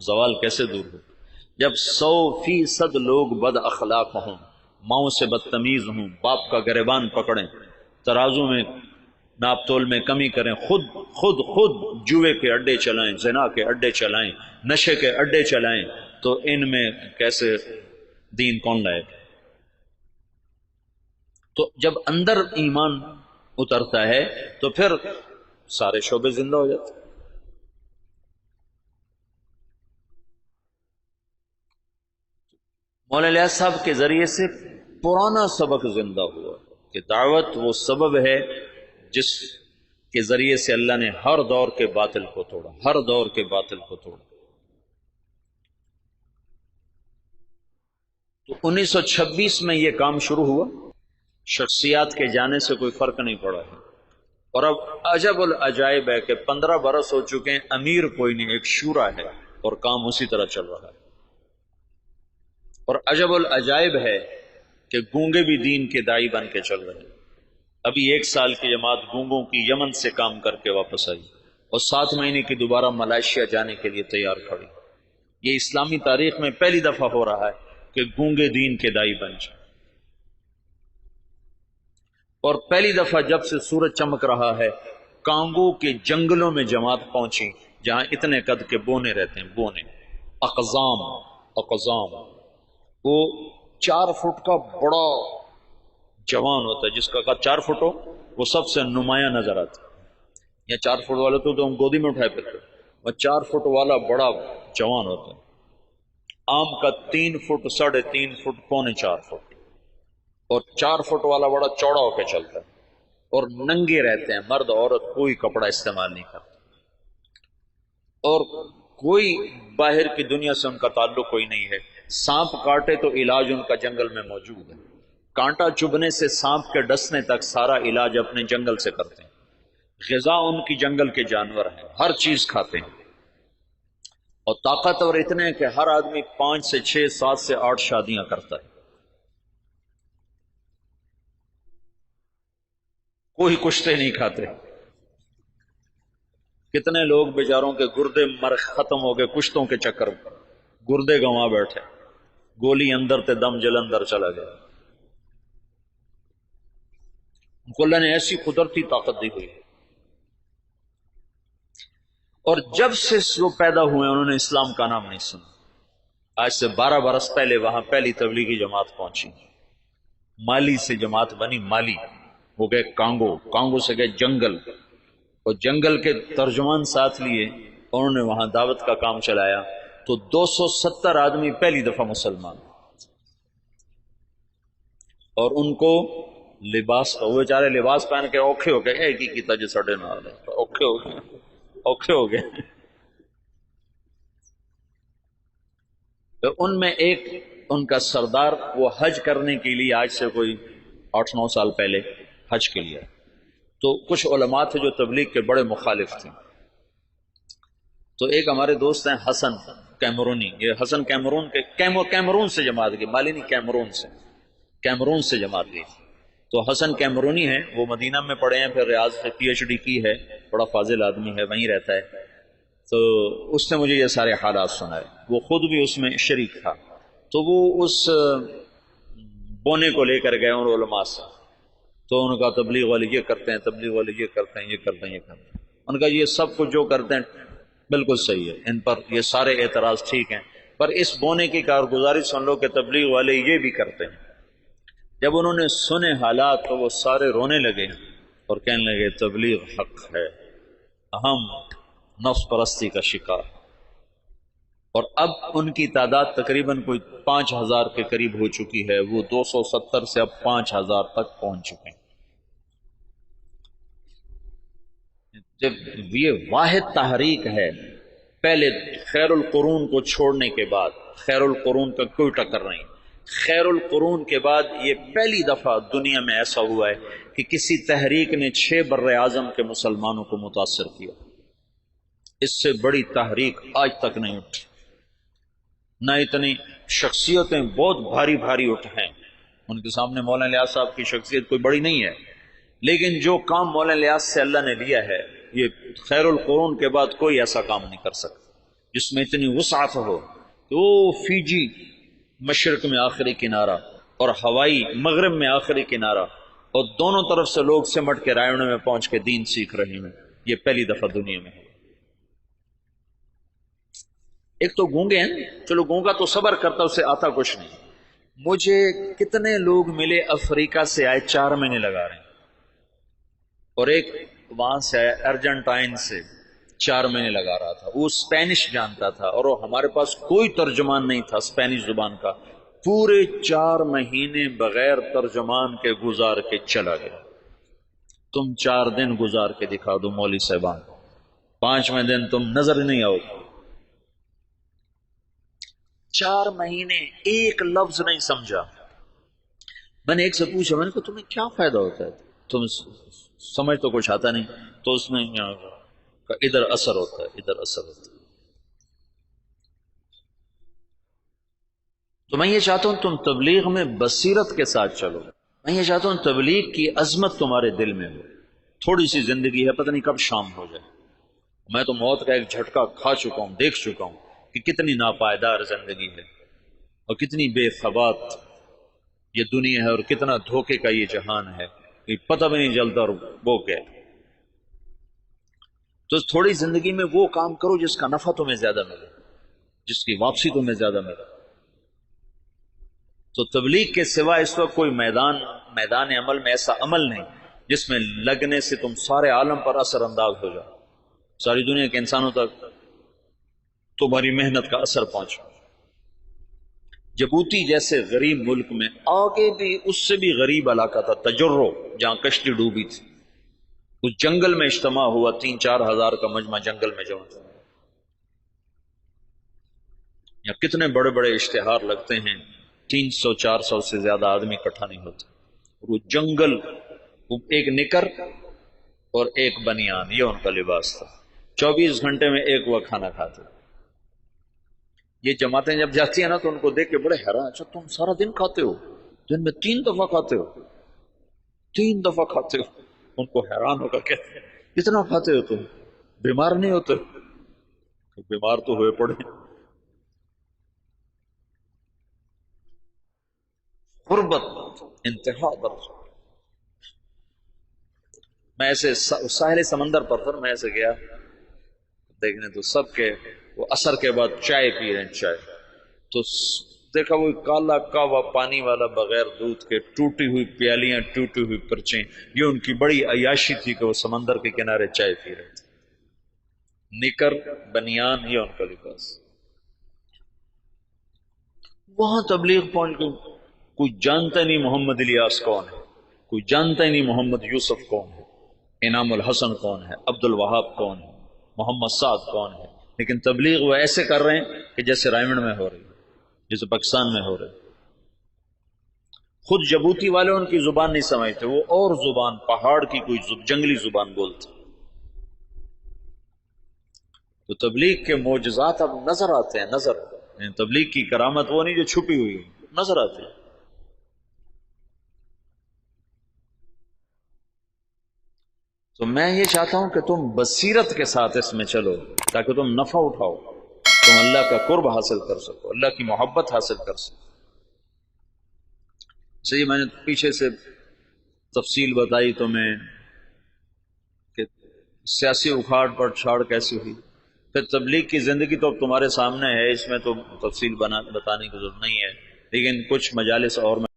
زوال کیسے دور ہوگا؟ جب 100% لوگ بد اخلاق ہوں، ماؤں سے بدتمیز ہوں، باپ کا گریبان پکڑیں، ترازو میں ناپ تول میں کمی کریں، خود جوئے کے اڈے چلائیں، زنا کے اڈے چلائیں، نشے کے اڈے چلائیں، تو ان میں کیسے دین کون لائے؟ تو جب اندر ایمان اترتا ہے تو پھر سارے شعبے زندہ ہو جاتے ہیں۔ مولانا الیاس صاحب کے ذریعے سے پرانا سبق زندہ ہوا کہ دعوت وہ سبب ہے جس کے ذریعے سے اللہ نے ہر دور کے باطل کو توڑا، ہر دور کے باطل کو توڑا۔ تو 1926 میں یہ کام شروع ہوا، شخصیات کے جانے سے کوئی فرق نہیں پڑا ہے، اور اب عجب العجائب ہے کہ 15 برس ہو چکے ہیں، امیر کوئی نہیں، ایک شورا ہے اور کام اسی طرح چل رہا ہے۔ اور عجب العجائب ہے کہ گونگے بھی دین کے داعی بن کے چل رہے ہیں۔ ابھی 1 سال کی جماعت گونگوں کی یمن سے کام کر کے واپس آئی اور 7 مہینے کی دوبارہ ملائیشیا جانے کے لیے تیار کھڑی۔ یہ اسلامی تاریخ میں پہلی دفعہ ہو رہا ہے کہ گونگے دین کے داعی بن جائیں، اور پہلی دفعہ جب سے سورج چمک رہا ہے کانگو کے جنگلوں میں جماعت پہنچی جہاں اتنے قد کے بونے رہتے ہیں، بونے، اقزام، وہ 4 فٹ کا بڑا جوان ہوتا ہے، جس کا قد 4 فٹ ہو وہ سب سے نمایاں نظر آتا ہے۔ یا 4 فٹ والا تو ہم گودی میں اٹھائے پھرتے، وہ 4 فٹ والا بڑا جوان ہوتا ہے۔ آم کا 3 فٹ، 3.5 فٹ، 3.25 فٹ، اور 4 فٹ والا بڑا چوڑا ہو کے چلتا ہے، اور ننگے رہتے ہیں، مرد عورت کوئی کپڑا استعمال نہیں کرتا، اور کوئی باہر کی دنیا سے ان کا تعلق کوئی نہیں ہے۔ سانپ کاٹے تو علاج ان کا جنگل میں موجود ہے، کانٹا چبھنے سے سانپ کے ڈسنے تک سارا علاج اپنے جنگل سے کرتے ہیں۔ غذا ان کی جنگل کے جانور ہیں، ہر چیز کھاتے ہیں، اور طاقتور اتنے ہیں کہ ہر آدمی 5 سے 6، 7 سے 8 شادیاں کرتا ہے، کوئی کشتے نہیں کھاتے۔ کتنے لوگ بیچاروں کے گردے مر ختم ہو گئے کشتوں کے چکر میں، گردے گنوا بیٹھے، گولی اندر تے دم جلندر چلا گیا۔ ان کو اللہ نے ایسی قدرتی طاقت دی ہوئی ہے، اور جب سے وہ پیدا ہوئے انہوں نے اسلام کا نام نہیں سنا۔ آج سے 12 برس پہلے وہاں پہلی تبلیغی جماعت پہنچی، مالی سے جماعت بنی، مالی، وہ گئے کانگو، کانگو سے گئے جنگل، اور جنگل کے ترجمان ساتھ لیے، انہوں نے وہاں دعوت کا کام چلایا، تو 270 آدمی پہلی دفعہ مسلمان، اور ان کو لباس، وہ بیچارے لباس پہن کے اوکھے ہو گئے، ایک ہی کیتا جو ساڑھے نال ہے، اوکھے ہو گئے، اوکھے ہو گئے۔ تو ان میں ایک ان کا سردار، وہ حج کرنے کے لیے آج سے کوئی 8-9 سال پہلے حج کے لیے، تو کچھ علماء تھے جو تبلیغ کے بڑے مخالف تھے، تو ایک ہمارے دوست ہیں حسن کیمرونی، یہ حسن کیمرون کے کیمرون سے جماعت گئی، مالی نہیں، کیمرون سے جماعت گئی۔ تو حسن کیمرونی ہے، وہ مدینہ میں پڑھے ہیں، پھر ریاض سے PhD کی ہے، بڑا فاضل آدمی ہے، وہیں رہتا ہے۔ تو اس نے مجھے یہ سارے حالات سنائے، وہ خود بھی اس میں شریک تھا، تو وہ اس بونے کو لے کر گئے ان علماء سے، تو ان کا تبلیغ والے یہ کرتے ہیں، تبلیغ والے یہ کرتے ہیں، یہ کرتے ہیں، یہ کرتے ہیں۔ ان کا یہ سب کچھ جو کرتے ہیں بالکل صحیح ہے، ان پر یہ سارے اعتراض ٹھیک ہیں، پر اس بونے کی کارگزاری سن لو کہ تبلیغ والے یہ بھی کرتے ہیں۔ جب انہوں نے سنے حالات تو وہ سارے رونے لگے اور کہنے لگے تبلیغ حق ہے، ہم نفس پرستی کا شکار، اور اب ان کی تعداد تقریباً کوئی 5000 کے قریب ہو چکی ہے، وہ 270 سے اب 5000 تک پہنچ چکے ہیں۔ جب یہ واحد تحریک ہے، پہلے خیر القرون کو چھوڑنے کے بعد، خیر القرون کا کوئی ٹکر نہیں، خیر القرون کے بعد یہ پہلی دفعہ دنیا میں ایسا ہوا ہے کہ کسی تحریک نے 6 بر اعظم کے مسلمانوں کو متاثر کیا۔ اس سے بڑی تحریک آج تک نہیں اٹھی، نہ اتنی شخصیتیں بہت بھاری بھاری اٹھ ہیں، ان کے سامنے مولانا الیاس صاحب کی شخصیت کوئی بڑی نہیں ہے، لیکن جو کام مولانا الیاس سے اللہ نے لیا ہے، یہ خیر القرون کے بعد کوئی ایسا کام نہیں کر سکتا جس میں اتنی وسعت ہو کہ وہ فیجی مشرق میں آخری کنارہ اور ہوائی مغرب میں آخری کنارہ، اور دونوں طرف سے لوگ سمٹ کے رائے میں پہنچ کے دین سیکھ رہے ہیں، یہ پہلی دفعہ دنیا میں ہے۔ ایک تو گونگے ہیں، چلو گونگا تو صبر کرتا، اسے آتا کچھ نہیں۔ مجھے کتنے لوگ ملے افریقہ سے آئے، 4 مہینے لگا رہے ہیں، اور ایک وہاں سے آیا ارجنٹائن سے 4 مہینے لگا رہا تھا، وہ اسپینش جانتا تھا، اور وہ ہمارے پاس کوئی ترجمان نہیں تھا اسپینش زبان کا، پورے 4 مہینے بغیر ترجمان کے گزار کے چلا گیا. تم 4 دن گزار کے دکھا دو مولوی صاحبان، 5ویں دن تم نظر نہیں آؤ. 4 مہینے ایک لفظ نہیں سمجھا. میں نے ایک سے پوچھا، میں نے کہا تمہیں کیا فائدہ ہوتا ہے، تم سمجھ تو کچھ آتا نہیں. تو اس نے ادھر اثر ہوتا ہے، ادھر اثر ہوتا ہے. تو میں یہ چاہتا ہوں تم تبلیغ میں بصیرت کے ساتھ چلو. میں یہ چاہتا ہوں تبلیغ کی عظمت تمہارے دل میں ہو. تھوڑی سی زندگی ہے، پتہ نہیں کب شام ہو جائے. میں تو موت کا ایک جھٹکا کھا چکا ہوں، دیکھ چکا ہوں کہ کتنی ناپائیدار زندگی ہے اور کتنی بے ثبات یہ دنیا ہے اور کتنا دھوکے کا یہ جہان ہے کہ پتہ بھی نہیں چلتا. اور وہ کیا، تو تھوڑی زندگی میں وہ کام کرو جس کا نفع تمہیں زیادہ ملے، جس کی واپسی تمہیں زیادہ ملے. تو تبلیغ کے سوا اس وقت کوئی میدان عمل میں ایسا عمل نہیں جس میں لگنے سے تم سارے عالم پر اثر انداز ہو جاؤ، ساری دنیا کے انسانوں تک تمہاری محنت کا اثر پہنچو. جبوتی جیسے غریب ملک میں آگے بھی اس سے بھی غریب علاقہ تھا تجرو، جہاں کشتی ڈوبی تھی. اس جنگل میں اجتماع ہوا، 3-4 ہزار کا مجمع جنگل میں جمع. یا کتنے بڑے بڑے اشتہار لگتے ہیں، 300-400 سے زیادہ آدمی اکٹھا نہیں ہوتے. وہ جنگل، وہ ایک نکر اور ایک بنیان، یہ ان کا لباس تھا. 24 گھنٹے میں ایک وقت کھانا کھاتے. یہ جماعتیں جب جاتی ہیں نا تو ان کو دیکھ کے بڑے حیران، اچھا تم سارا دن کھاتے ہو، دن میں 3 دفعہ کھاتے ہو، 3 دفعہ کھاتے ہو. ان کو حیران ہوگا، کہتے ہیں اتنا کھاتے ہو تم، بیمار نہیں ہوتے؟ بیمار تو ہوئے پڑے. غربت انتہا درج. میں ایسے ساحل سمندر پر تھا، میں ایسے گیا دیکھنے تو سب کے وہ اثر کے بعد چائے پی رہے ہیں. چائے تو دیکھا وہ کالا کاوا پانی والا بغیر دودھ کے، ٹوٹی ہوئی پیالیاں، ٹوٹی ہوئی پرچیں. یہ ان کی بڑی عیاشی تھی کہ وہ سمندر کے کنارے چائے پی رہے تھے. نکر بنیان یہ ان کا لباس. وہاں تبلیغ پہنچ گئی. کوئی جانتا نہیں محمد الیاس کون ہے، کوئی جانتا ہی نہیں محمد یوسف کون ہے، انعام الحسن کون ہے، عبد الوہاب کون ہے، محمد سعد کون ہے. لیکن تبلیغ وہ ایسے کر رہے ہیں کہ جیسے رائمنڈ میں ہو رہی، جیسے پاکستان میں ہو رہی. خود جبوتی والے ان کی زبان نہیں سمجھتے، وہ اور زبان، پہاڑ کی کوئی جنگلی زبان بولتے. تو تبلیغ کے معجزات اب نظر آتے ہیں. نظر تبلیغ کی کرامت وہ نہیں جو چھپی ہوئی ہے، نظر آتی ہے. تو میں یہ چاہتا ہوں کہ تم بصیرت کے ساتھ اس میں چلو تاکہ تم نفع اٹھاؤ، تم اللہ کا قرب حاصل کر سکو، اللہ کی محبت حاصل کر سکو. صحیح، میں نے پیچھے سے تفصیل بتائی تمہیں کہ سیاسی اکھاڑ پر چھاڑ کیسی ہوئی. پھر تبلیغ کی زندگی تو اب تمہارے سامنے ہے، اس میں تو تفصیل بتانے کی ضرورت نہیں ہے. لیکن کچھ مجالس اور میں